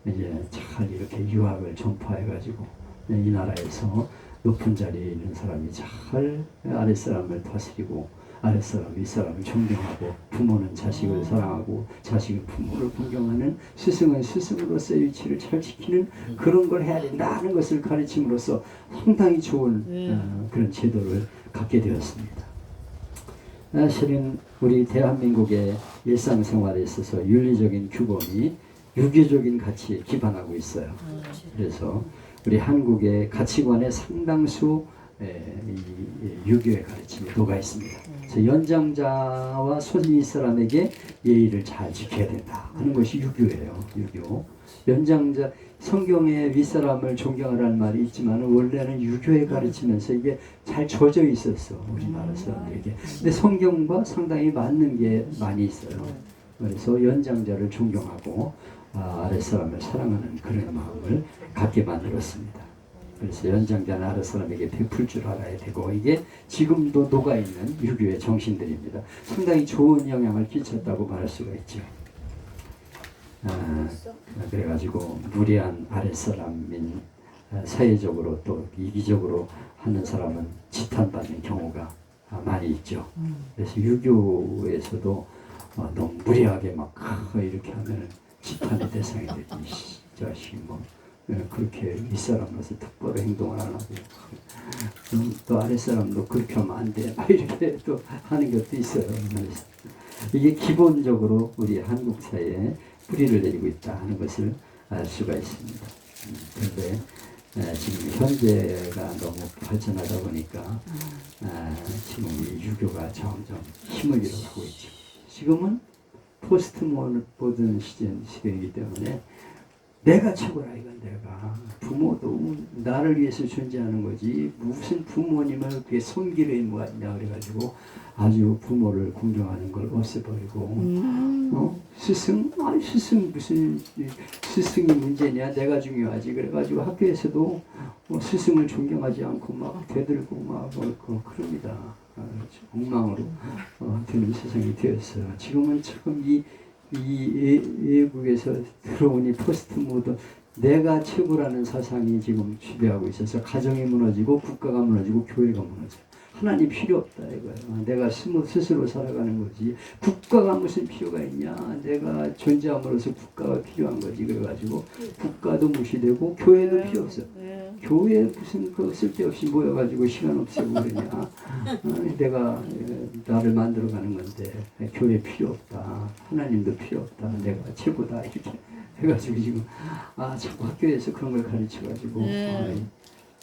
이제 잘 이렇게 유학을 전파해가지고 이 나라에서 높은 자리에 있는 사람이 잘 아랫사람을 다스리고 아랫사람 윗사람을 존경하고 부모는 자식을 사랑하고 자식은 부모를 존경하는 스승은 스승으로서의 위치를 잘 지키는 그런 걸 해야 된다 하는 것을 가르침으로써 상당히 좋은 그런 제도를 갖게 되었습니다. 실은 우리 대한민국의 일상생활에 있어서 윤리적인 규범이 유교적인 가치에 기반하고 있어요. 그래서 우리 한국의 가치관에 상당수 이 유교의 가르침이 녹아 있습니다. 그래서 연장자와 손윗 사람에게 예의를 잘 지켜야 된다 하는 것이 유교예요. 유교. 연장자 성경에 윗사람을 존경하라는 말이 있지만 원래는 유교에 가르치면서 이게 잘 젖어 있었어 우리나라 사람들에게. 근데 성경과 상당히 맞는 게 많이 있어요. 그래서 연장자를 존경하고 아랫사람을 사랑하는 그런 마음을 갖게 만들었습니다. 그래서 연장자는 아랫사람에게 베풀 줄 알아야 되고 이게 지금도 녹아있는 유교의 정신들입니다. 상당히 좋은 영향을 끼쳤다고 말할 수가 있죠. 그래가지고 무례한 아랫사람인 사회적으로 또 이기적으로 하는 사람은 지탄받는 경우가 많이 있죠. 그래서 유교에서도 너무 무례하게 막 이렇게 하면 지탄의 대상이 되지. 이 자식 뭐 그렇게 윗사람으로서 똑바로 행동을 안 하고 또 아랫사람도 그렇게 하면 안 돼. 막 이렇게 또 하는 것도 있어요. 그래서 이게 기본적으로 우리 한국 사회에 뿌리를 내리고 있다 하는 것을 알 수가 있습니다. 그런데 지금 현재가 너무 발전하다 보니까 지금 이 유교가 점점 힘을 잃어가고 있죠. 지금은 포스트 모던 시대이기 때문에 내가 최고라 이건 내가 부모도 나를 위해서 존재하는 거지 무슨 부모님을 그게 섬길 의무가 있냐 그래가지고 아주 부모를 공경하는 걸 없애버리고 스승? 스승 무슨 스승이 문제냐 내가 중요하지 그래가지고 학교에서도 스승을 존경하지 않고 막 대들고 막 그럽니다. 엉망으로 되는 세상이 되었어요. 지금은 참 이 외국에서 들어오니 포스트 모던 내가 최고라는 사상이 지금 지배하고 있어서 가정이 무너지고 국가가 무너지고 교회가 무너져요. 하나님 필요 없다 이거예요. 내가 스스로 살아가는 거지 국가가 무슨 필요가 있냐. 내가 존재함으로써 국가가 필요한 거지. 그래가지고 국가도 무시되고 교회도 필요 없어. 교회 무슨 그 쓸데없이 모여가지고 시간 없애고 그러냐. 내가 나를 만들어가는 건데 교회 필요 없다. 하나님도 필요 없다. 내가 최고다 이렇게 해가지고 지금 자꾸 학교에서 그런 걸 가르쳐가지고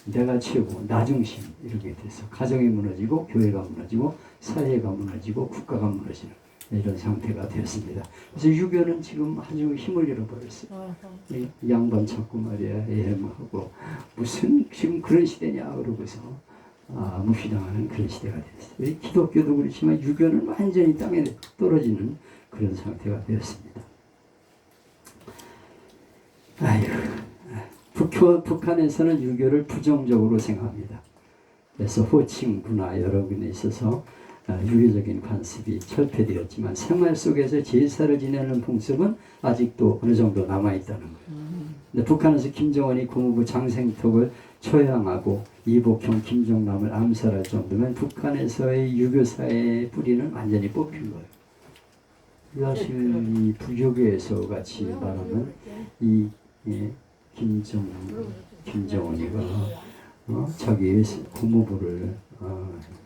내가 최고, 나 중심 이렇게 돼서 가정이 무너지고 교회가 무너지고 사회가 무너지고 국가가 무너지는 이런 상태가 되었습니다. 그래서 유교는 지금 아주 힘을 잃어버렸어요. 이 양반 찾고 말이야 하고 무슨 지금 그런 시대냐 그러고서 무시당하는 그런 시대가 되었어요. 기독교도 그렇지만 유교는 완전히 땅에 떨어지는 그런 상태가 되었습니다. 북한에서는 유교를 부정적으로 생각합니다. 그래서 호칭 문화 여러 군데 있어서 유교적인 관습이 철폐되었지만 생활 속에서 제사를 지내는 풍습은 아직도 어느 정도 남아있다는 거예요. 근데 북한에서 김정은이 국무부 장생턱을 처형하고 이복형 김정남을 암살할 정도면 북한에서의 유교사의 뿌리는 완전히 뽑힌 거예요. 사실 이 부교계에서 같이 말하면 김정은이가 자기 국무부를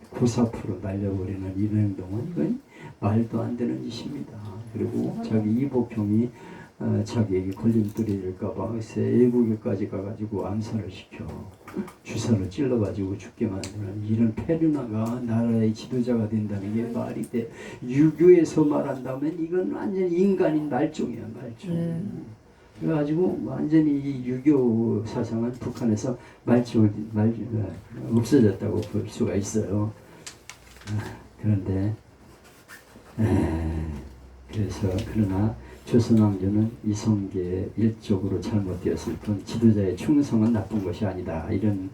구사프로 날려버리는 이런 행동은 이건 말도 안 되는 짓입니다. 그리고 자기 이복형이 자기에게 걸림돌이 될까봐 애국에까지 가가지고 암살을 시켜 주사를 찔러가지고 죽게 만드는 이런 페르나가 나라의 지도자가 된다는 게 말이 돼. 유교에서 말한다면 이건 완전 인간인 말종이야 말종. 그래가지고 완전히 이 유교 사상은 북한에서 없어졌다고 볼 수가 있어요. 그런데 그러나 조선왕조는 이성계의 일적으로 잘못되었을 뿐 지도자의 충성은 나쁜 것이 아니다 이런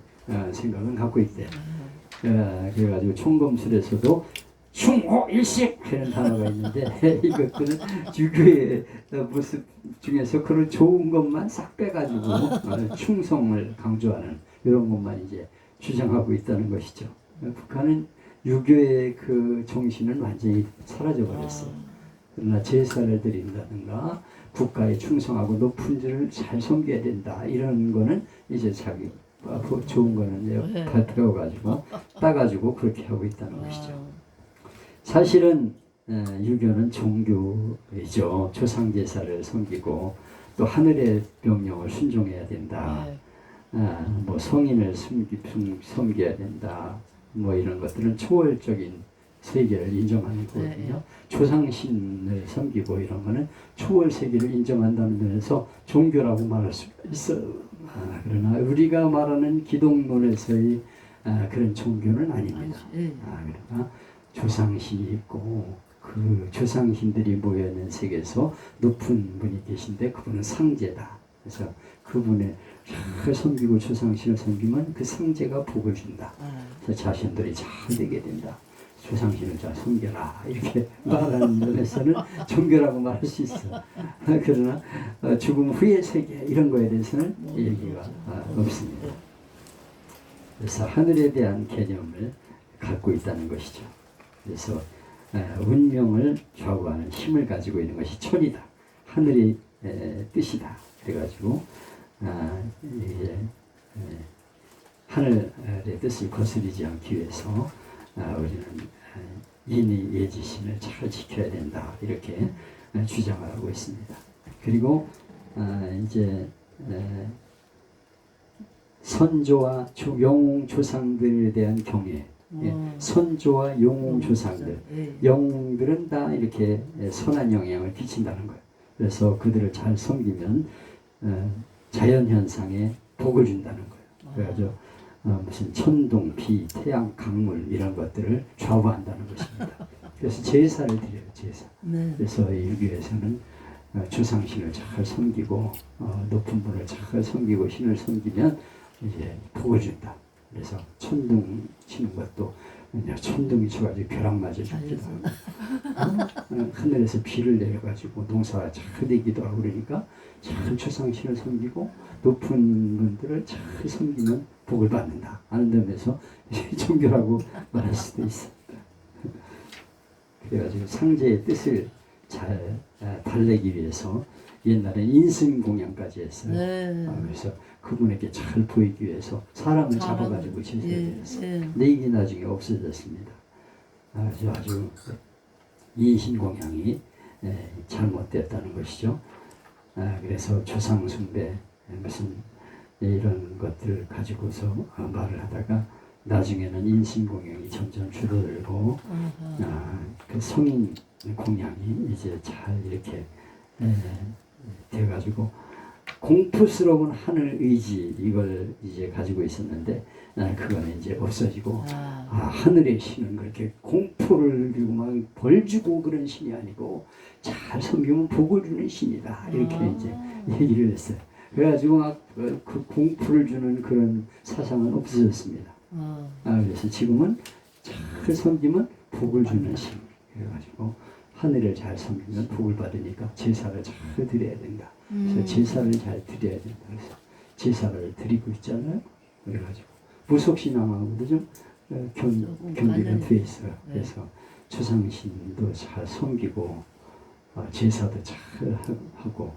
생각은 갖고 있대요. 그래가지고 총검술에서도 충호일식 하는 단어가 있는데 이것들은 유교의 모습 중에서 그런 좋은 것만 싹 빼가지고 충성을 강조하는 이런 것만 이제 주장하고 있다는 것이죠. 북한은 유교의 그 정신은 완전히 사라져 버렸어요. 그러나 제사를 드린다든가 국가에 충성하고 높은 줄을 잘 섬겨야 된다 이런 거는 이제 자기 좋은 거는 이제 다 배워가지고 따가지고 그렇게 하고 있다는 것이죠. 사실은 유교는 종교이죠. 조상 제사를 섬기고 또 하늘의 명령을 순종해야 된다. 뭐 성인을 섬겨야 된다. 뭐 이런 것들은 초월적인 세계를 인정하는 거거든요. 조상신을 섬기고 이런 거는 초월 세계를 인정한다는 면에서 종교라고 말할 수가 있어요. 그러나 우리가 말하는 기독론에서의 그런 종교는 아닙니다. 그러나 조상신이 있고 그 조상신들이 모여있는 세계에서 높은 분이 계신데 그분은 상제다. 그래서 그분의 잘 섬기고 조상신을 섬기면 그 상제가 복을 준다. 그래서 자신들이 잘 되게 된다. 조상신을 잘 섬겨라 이렇게 말하는 면에서는 종교라고 말할 수 있어. 그러나 죽음 후의 세계 이런 거에 대해서는 얘기가 없습니다. 그래서 하늘에 대한 개념을 갖고 있다는 것이죠. 그래서 운명을 좌우하는 힘을 가지고 있는 것이 천이다. 하늘의 뜻이다. 그래가지고 이제 하늘의 뜻을 거스르지 않기 위해서 우리는 인의 예지신을 잘 지켜야 된다 이렇게 주장을 하고 있습니다. 그리고 이제 선조와 영웅 조상들에 대한 경외, 선조와 영웅 조상들, 영웅들은 다 이렇게 선한 영향을 끼친다는 거예요. 그래서 그들을 잘 섬기면 자연 현상에 복을 준다는 거예요. 그래가지고 무슨 천둥, 비, 태양, 강물 이런 것들을 좌우한다는 것입니다. 그래서 제사를 드려요. 제사. 그래서 유교에서는 조상신을 잘 섬기고 높은 분을 잘 섬기고 신을 섬기면 이제 복을 준다. 그래서 천둥 치는 것도 천둥이 쳐가지고 벼락 맞아 죽기도 하고 하늘에서 비를 내려가지고 농사가 잘 되기도 하고 그러니까 잘 조상신을 섬기고 높은 분들을 잘 섬기면 복을 받는다 하는 점에서 종교라고 말할 수도 있어. 그래가지고 상제의 뜻을 잘 달래기 위해서 옛날에 인승공양까지 했어요. 그래서 그분에게 잘 보이기 위해서 사람을 잡아가지고 제사를 했어요. 근데 이게 나중에 없어졌습니다. 아주 인신공양이 잘못됐다는 것이죠. 그래서 조상숭배 무슨 이런 것들을 가지고서 말을 하다가 나중에는 인신공양이 점점 줄어들고 그 성인 공양이 이제 잘 이렇게 돼가지고 공포스러운 하늘 의지 이걸 이제 가지고 있었는데 그거는 이제 없어지고 하늘의 신은 그렇게 공포를 그리고 막 벌 주고 그런 신이 아니고 잘 섬기면 복을 주는 신이다 이렇게 이제 얘기를 했어요. 그래가지고 막 그 공포를 주는 그런 사상은 없어졌습니다. 그래서 지금은 잘 섬기면 복을 주는 신. 그래가지고 하늘을 잘 섬기면 복을 받으니까 제사를 잘 드려야 된다. 그래서 제사를 잘 드려야 된다. 그래서 제사를 드리고 있잖아요. 그래가지고 무속신앙하고도 좀 경계가 돼 있어요. 그래서 조상신도 잘 섬기고 제사도 잘 하고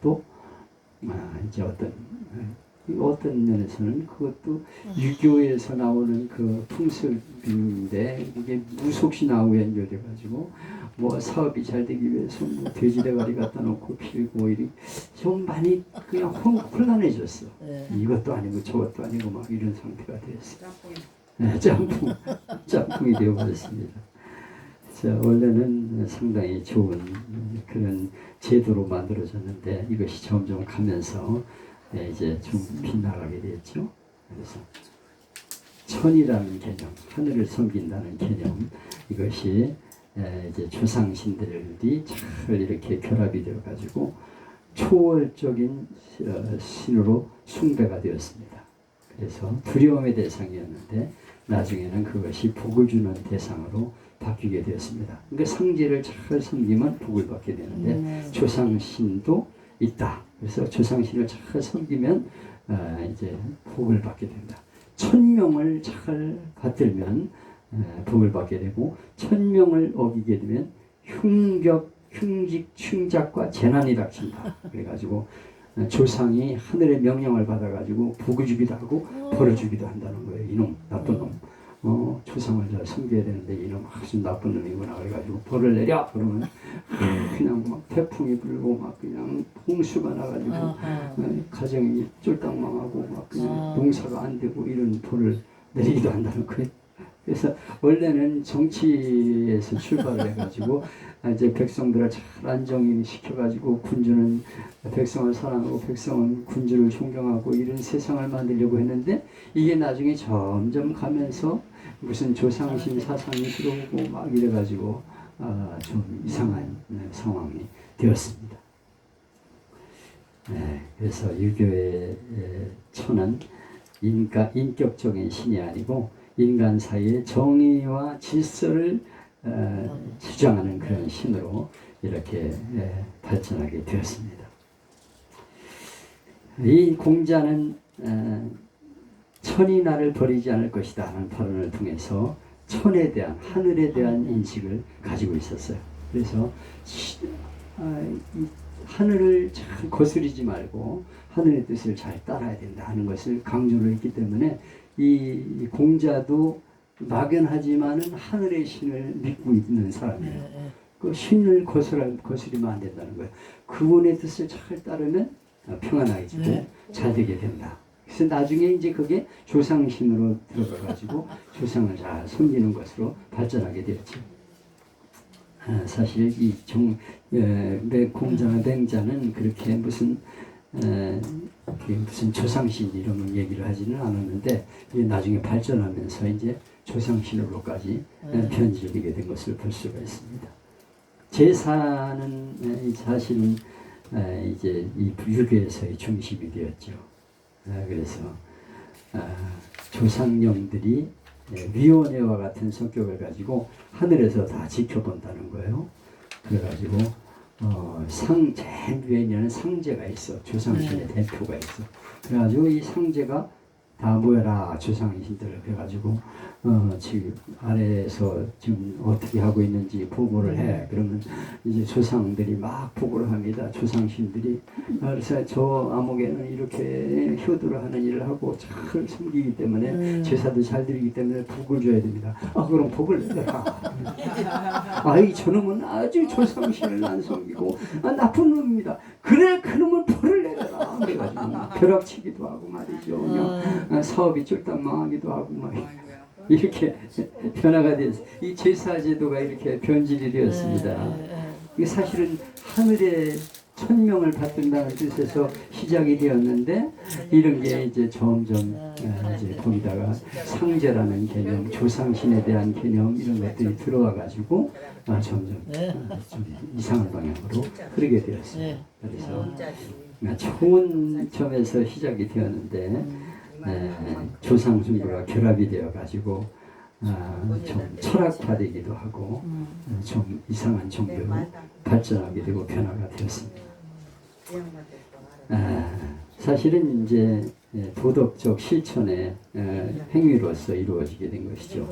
또 이제 어떤 면에서는 그것도 유교에서 나오는 그 풍습인데 이게 무속신하고 연결돼가지고 뭐 사업이 잘 되기 위해서 뭐 돼지대가리 갖다 놓고 필고 이리 좀 많이 그냥 혼란해졌어. 이것도 아니고 저것도 아니고 막 이런 상태가 됐어. 짬뽕이 되어버렸습니다. 자, 원래는 상당히 좋은 그런 제도로 만들어졌는데 이것이 점점 가면서 이제 좀 빗나가게 됐죠. 그래서 천이라는 개념, 하늘을 섬긴다는 개념, 이것이 이제 조상신들이 잘 이렇게 결합이 되어 가지고 초월적인 신으로 숭배가 되었습니다. 그래서 두려움의 대상이었는데 나중에는 그것이 복을 주는 대상으로 바뀌게 되었습니다. 그러니까 상제를 잘 섬기면 복을 받게 되는데 조상신도 있다. 그래서 조상신을 잘 섬기면 이제 복을 받게 된다. 천명을 잘 받들면 복을 받게 되고 천명을 어기게 되면 흉직, 충작과 재난이 닥친다. 그래가지고 조상이 하늘의 명령을 받아가지고 복을 주기도 하고 벌을 주기도 한다는 거예요. 이놈 나쁜 놈. 조상을 잘 섬겨야 되는데 이놈 아주 나쁜 놈이구나. 그래가지고 벌을 내려 그러면 그냥 막 태풍이 불고 막 그냥 홍수가 나가지고 가정이 쫄딱 망하고 막 그냥 농사가 안 되고 이런 벌을 내리기도 한다는 거예요. 그래서 원래는 정치에서 출발을 해가지고 이제 백성들을 잘 안정시켜가지고 군주는 백성을 사랑하고 백성은 군주를 존경하고 이런 세상을 만들려고 했는데 이게 나중에 점점 가면서 무슨 조상신 사상이 들어오고 막 이래가지고 좀 이상한 상황이 되었습니다. 그래서 유교의 천은 인격적인 신이 아니고 인간 사이의 정의와 질서를 주장하는 그런 신으로 이렇게 발전하게 되었습니다. 이 공자는 천이 나를 버리지 않을 것이다 하는 발언을 통해서 천에 대한 하늘에 대한 인식을 가지고 있었어요. 그래서 이 하늘을 잘 거스르지 말고 하늘의 뜻을 잘 따라야 된다 하는 것을 강조를 했기 때문에 이 공자도 막연하지만은 하늘의 신을 믿고 있는 사람이에요. 그 신을 거스리면 안 된다는 거예요. 그분의 뜻을 잘 따르면 평안하게 지고 잘 되게 된다. 그래서 나중에 이제 그게 조상신으로 들어가가지고 조상을 잘 섬기는 것으로 발전하게 되었죠. 사실 이 공자나 맹자는 그렇게 무슨 조상신 이런 얘기를 하지는 않았는데 이게 나중에 발전하면서 이제 조상신으로까지 변질되게 된 것을 볼 수가 있습니다. 제사는 사실은 이제 이 유교에서의 중심이 되었죠. 그래서 조상령들이 위원회와 같은 성격을 가지고 하늘에서 다 지켜본다는 거예요. 그래가지고 제일 위에는 상제가 있어. 조상신의 대표가 있어. 그래가지고 이 상제가 다 모여라 조상신들 그래가지고 지금 아래에서 지금 어떻게 하고 있는지 보고를 해. 그러면 이제 조상들이 막 보고를 합니다. 조상신들이 그래서 저 암흑에는 이렇게 효도를 하는 일을 하고 잘 섬기기 때문에 제사도 잘 드리기 때문에 복을 줘야 됩니다. 그럼 복을 내라. 아이 저놈은 아주 조상신을 안 섬기고 나쁜 놈입니다. 그래 그놈은 벌을 내라. 그래가지고 벼락치기도 하고 말이죠. 그냥 사업이 쫄딱 망하기도 하고 막 이렇게 변화가 됐어요. 이 제사 제도가 이렇게 변질이 되었습니다. 이게 사실은 하늘의 천명을 받든다는 뜻에서 시작이 되었는데 이런 게 이제 점점 이제 거기다가 상제라는 개념, 조상신에 대한 개념 이런 것들이 들어와 가지고 점점 좀 이상한 방향으로 흐르게 되었어요. 그래서 좋은 점에서 시작이 되었는데 조상 숭배가 결합이 되어 가지고 좀 철학화되기도 하고 좀 이상한 정도로 발전하게 되고 변화가 되었습니다. 사실은 이제 도덕적 실천의 행위로서 이루어지게 된 것이죠.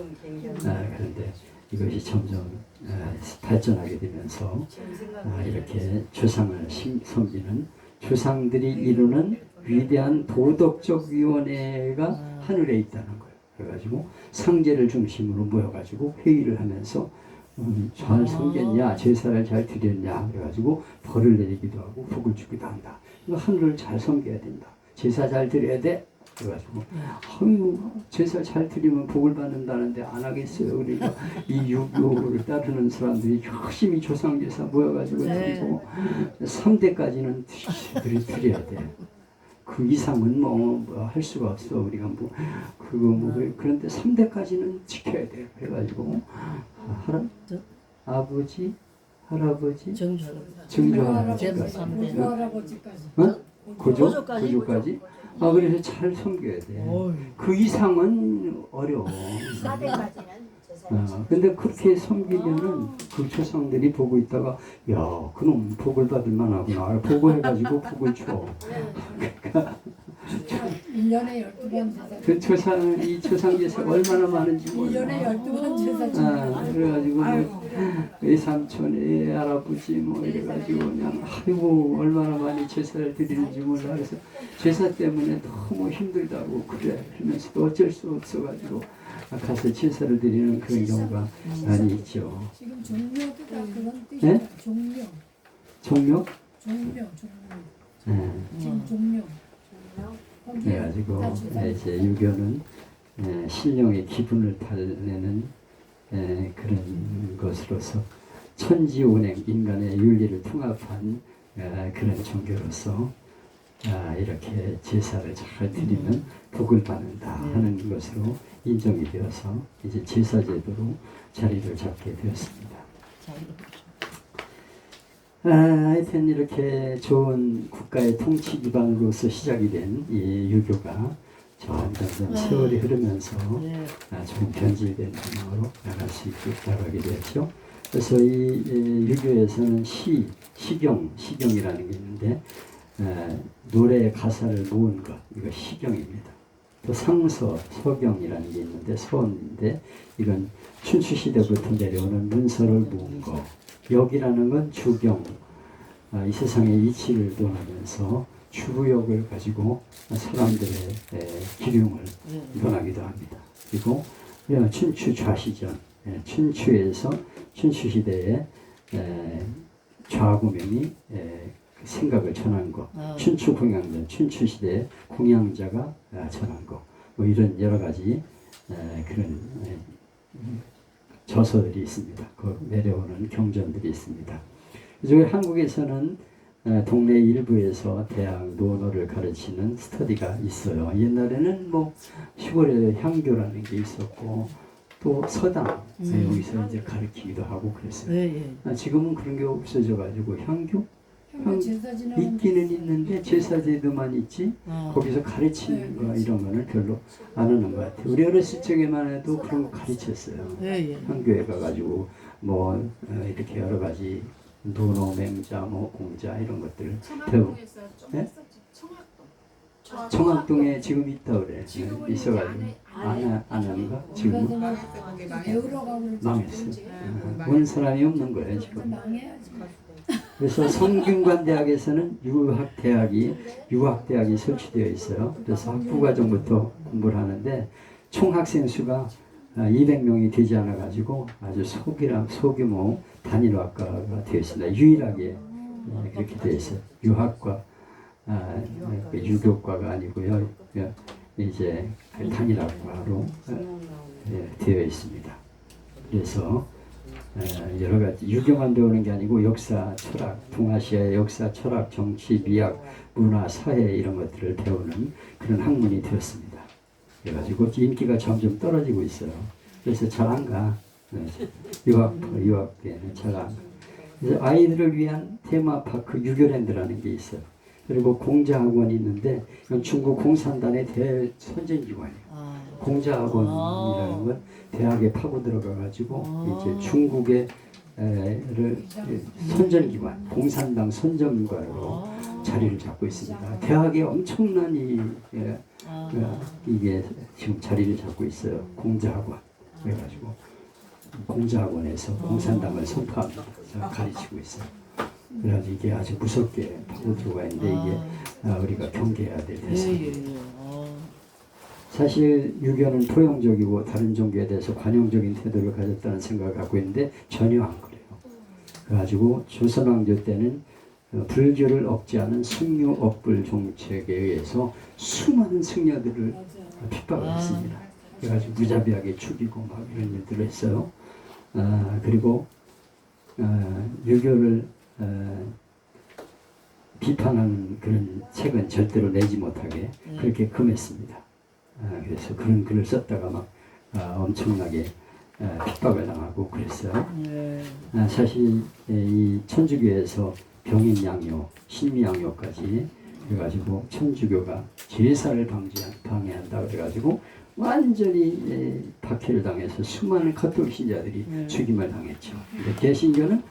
그런데 이것이 점점 발전하게 되면서 이렇게 조상을 섬기는 조상들이 이루는 위대한 도덕적 위원회가 하늘에 있다는 거예요. 그래가지고 상제를 중심으로 모여가지고 회의를 하면서 잘 섬겼냐, 제사를 잘 드렸냐, 그래가지고 벌을 내리기도 하고 복을 주기도 한다. 이거 하늘을 잘 섬겨야 된다. 제사 잘 드려야 돼. 그래가지고 제사 잘 드리면 복을 받는다는데 안 하겠어요. 그러니까 이 유교를 따르는 사람들이 열심히 조상제사 모여가지고 드리고 3대까지는 드려야 돼. 그 이상은 뭐 할 수가 없어. 우리가 그런데 3대까지는 지켜야 돼. 그래가지고 아버지, 할아버지, 증조할아버지까지. 고조까지. 그래서 잘 섬겨야 돼. 그 이상은 어려워. 4대까지는 근데 그렇게 섬기면은 그 조상들이 보고 있다가 야 그놈 복을 받을 만하구나 보고해가지고 복을 줘. 그러니까 1년에 12번 제사. 그 초상 이 초상제사 얼마나 많은지 몰라. 1년에 12번 제사 지내요. 그래가지고 뭐 외삼촌, 외할아버지 뭐 이래가지고 그냥 아이고 얼마나 많이 제사를 드리는지 몰라. 그래서 제사 때문에 너무 힘들다고 그래. 그러면서도 어쩔 수 없어가지고 가서 제사를 드리는 그런 경우가 많이 있죠. 지금 종묘도 다 그런 뜻이죠. 네? 종묘. 종묘? 종묘. 네. 지금 종묘. 거기에 그래가지고 다 주사. 이제 유교는 신령의 기분을 달래는 그런 것으로서 천지운행 인간의 윤리를 통합한 그런 종교로서 이렇게 제사를 잘 드리면 복을 받는다 하는 것으로 인정이 되어서 이제 제사제도로 자리를 잡게 되었습니다. 하여튼 이렇게 좋은 국가의 통치 기반으로서 시작이 된 이 유교가 점점 세월이 흐르면서 좀 변질된 방향으로 나갈 수 있다고 하게 되었죠. 그래서 이 유교에서는 시경이라는 게 있는데 노래 가사를 모은 것, 이거 시경입니다. 또 상서, 서경이라는 게 있는데 서인데 이건 춘추시대부터 내려오는 문서를 모은 거. 역이라는 건 주경, 이 세상의 이치를 논하면서 주구역을 가지고 사람들의 기륭을 논하기도 합니다. 그리고 춘추 좌시전, 춘추에서 춘추시대의 좌구명이 생각을 전한 것, 춘추 공양전, 춘추시대의 공양자가 전한 것, 뭐 이런 여러 가지 그런 저서들이 있습니다. 그 내려오는 경전들이 있습니다. 그중에 한국에서는 동네 일부에서 대학 논어를 가르치는 스터디가 있어요. 옛날에는 뭐 시골에 향교라는 게 있었고 또 서당 여기서 이제 가르치기도 하고 그랬어요. 지금은 그런 게 없어져 가지고 향교 제사 지내는 있기는 있는데 제사제도만 있지 거기서 가르치는 거 이런 거는 별로 안 하는 것 같아요. 우리 어렸을 적에만 해도 그런 거 가르쳤어요. 향교에 가가지고 뭐 이렇게 여러 가지 논어, 맹자, 뭐 공자 이런 것들을 배우고. 네? 청학동에 지금 있다 그래. 있어가지고 안 하는가? 지금 배우러 가고 망했어요. 온 사람이 없는 거예요 지금. 망해야지. 그래서 성균관대학에서는 유학대학이 설치되어 있어요. 그래서 학부과정부터 공부를 하는데 총 학생 수가 200명이 되지 않아 가지고 아주 소규모 단일학과가 되어 있습니다. 유일하게 그렇게 되어 있어요. 유학과 유교과가 아니고요. 이제 그 단일학과로 되어 있습니다. 그래서 여러 가지 유교만 배우는 게 아니고 역사, 철학, 동아시아의 역사, 철학, 정치, 미학, 문화, 사회 이런 것들을 배우는 그런 학문이 되었습니다. 그래가지고 인기가 점점 떨어지고 있어요. 그래서 잘 안 가. 유학대는 잘 안 가. 그래서 아이들을 위한 테마파크 유교랜드라는 게 있어요. 그리고 공자학원이 있는데 이건 중국 공산당의 대선전기관이에요. 공자학원이라는 건 대학에 파고 들어가가지고 이제 중국의 선전기관, 공산당 선전기관으로 자리를 잡고 있습니다. 대학에 엄청난 이게 지금 자리를 잡고 있어요. 공자학원. 그래가지고 공자학원에서 공산당을 선포합니다. 가르치고 있어요. 그래가지고 이게 아주 무섭게 파고 들어가 있는데 이게 우리가 경계해야 될 대상입니다. 사실 유교는 포용적이고 다른 종교에 대해서 관용적인 태도를 가졌다는 생각을 갖고 있는데 전혀 안 그래요. 그래가지고 조선왕조 때는 불교를 억제하는 승려 억불 정책에 의해서 수많은 승려들을 핍박을 했습니다. 그래가지고 무자비하게 죽이고 막 이런 일들을 했어요. 그리고 유교를 비판하는 그런 책은 절대로 내지 못하게 그렇게 금했습니다. 그래서 그런 글을 썼다가 막 엄청나게 핍박을 당하고 그랬어요. 사실 이 천주교에서 병인양요, 신미양요까지 그래가지고 천주교가 제사를 방해한다 그래가지고 완전히 박해를 당해서 수많은 카톨릭 신자들이 죽임을 당했죠. 근데 개신교는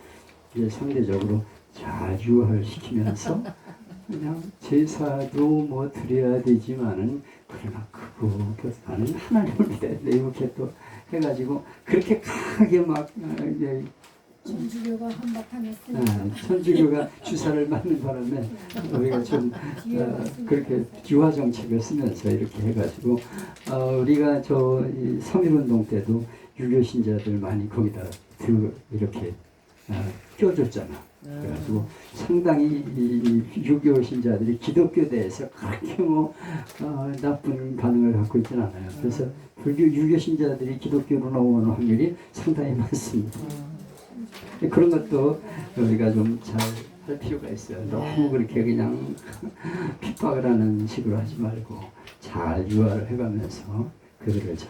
이제 상대적으로 잘 유화를 시키면서 그냥 제사도 뭐 드려야 되지만은 그러나 그것보다는 하나님을 믿어야 돼. 이렇게 또 해가지고 그렇게 강하게 막 이제 천주교가 한바탕 했으니까 천주교가 주사를 맞는 바람에 우리가 좀 그렇게 기화 정책을 쓰면서 이렇게 해가지고 우리가 이 3.1운동 때도 유교 신자들 많이 거기다 이렇게 껴줬잖아. 그래가지고 상당히 이 유교 신자들이 기독교대에서 그렇게 뭐 나쁜 반응을 갖고 있지는 않아요. 그래서 유교 신자들이 기독교로 넘어오는 확률이 상당히 많습니다. 그런 것도 우리가 좀 잘 할 필요가 있어요. 너무 그렇게 그냥 핍박을 하는 식으로 하지 말고 잘 유화를 해가면서 그들을 잘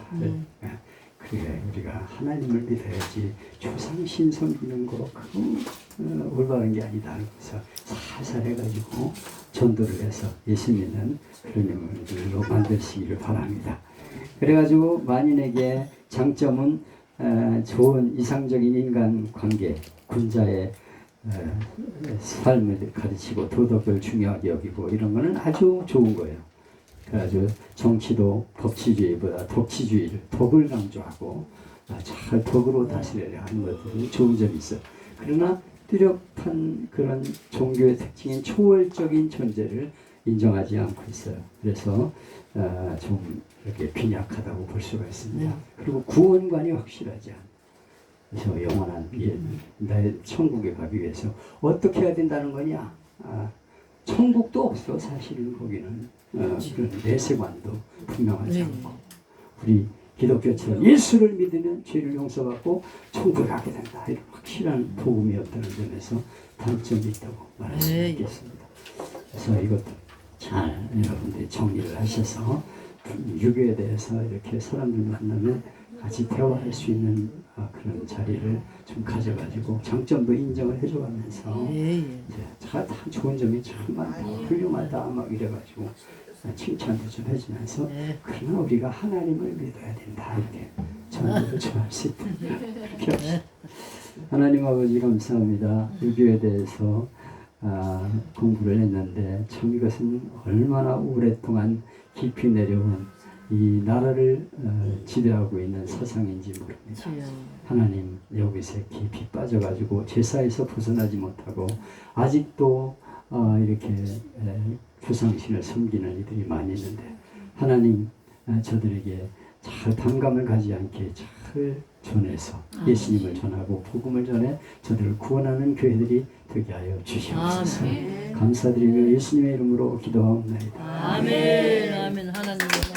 그래 우리가 하나님을 믿어야지 조상신 섬기는 거 그거 올바른 게 아니다. 그래서 살살 해가지고 전도를 해서 예수 믿는 그런 인물들로 만드시기를 바랍니다. 그래가지고 만인에게 장점은 좋은 이상적인 인간관계, 군자의 삶을 가르치고 도덕을 중요하게 여기고 이런 거는 아주 좋은 거예요. 그래가지고 정치도 법치주의보다 독치주의를 덕을 강조하고 잘 덕으로 다스려야 하는 것들은 좋은 점이 있어요. 그러나 뚜렷한 그런 종교의 특징인 초월적인 존재를 인정하지 않고 있어요. 그래서 좀 이렇게 빈약하다고 볼 수가 있습니다. 그리고 구원관이 확실하지 않아요. 그래서 영원한 나의 천국에 가기 위해서 어떻게 해야 된다는 거냐? 천국도 없어. 사실은 거기는 그런 내세관도 분명하지 않고 우리 기독교처럼 예수를 믿으면 죄를 용서받고 천국에 가게 된다. 이런 확실한 복음이 없다는 점에서 단점이 있다고 말할 수 있겠습니다. 그래서 이것도 잘 여러분들이 정리를 하셔서 유교에 대해서 이렇게 사람들 만나면 같이 대화할 수 있는 그런 자리를 좀 가져가지고 장점도 인정을 해줘가면서 참 좋은 점이 참 많다, 훌륭하다 막 이래가지고 칭찬도 좀 해주면서 그러나 우리가 하나님을 믿어야 된다 이렇게 전도를 좀 할 수 있다. 이렇게 합시다. 하나님 아버지 감사합니다. 유교에 대해서 공부를 했는데 참 이것은 얼마나 오랫동안 깊이 내려온 이 나라를 지배하고 있는 사상인지 모릅니다. 하나님 여기서 깊이 빠져가지고 제사에서 벗어나지 못하고 아직도 이렇게 주상신을 섬기는 이들이 많이 있는데 하나님 저들에게 잘 단감을 가지 않게 잘 전해서 예수님을 전하고 복음을 전해 저들을 구원하는 교회들이 되게 하여 주시옵소서. 감사드리며 예수님의 이름으로 기도하옵나이다. 아멘. 아멘. 하나님.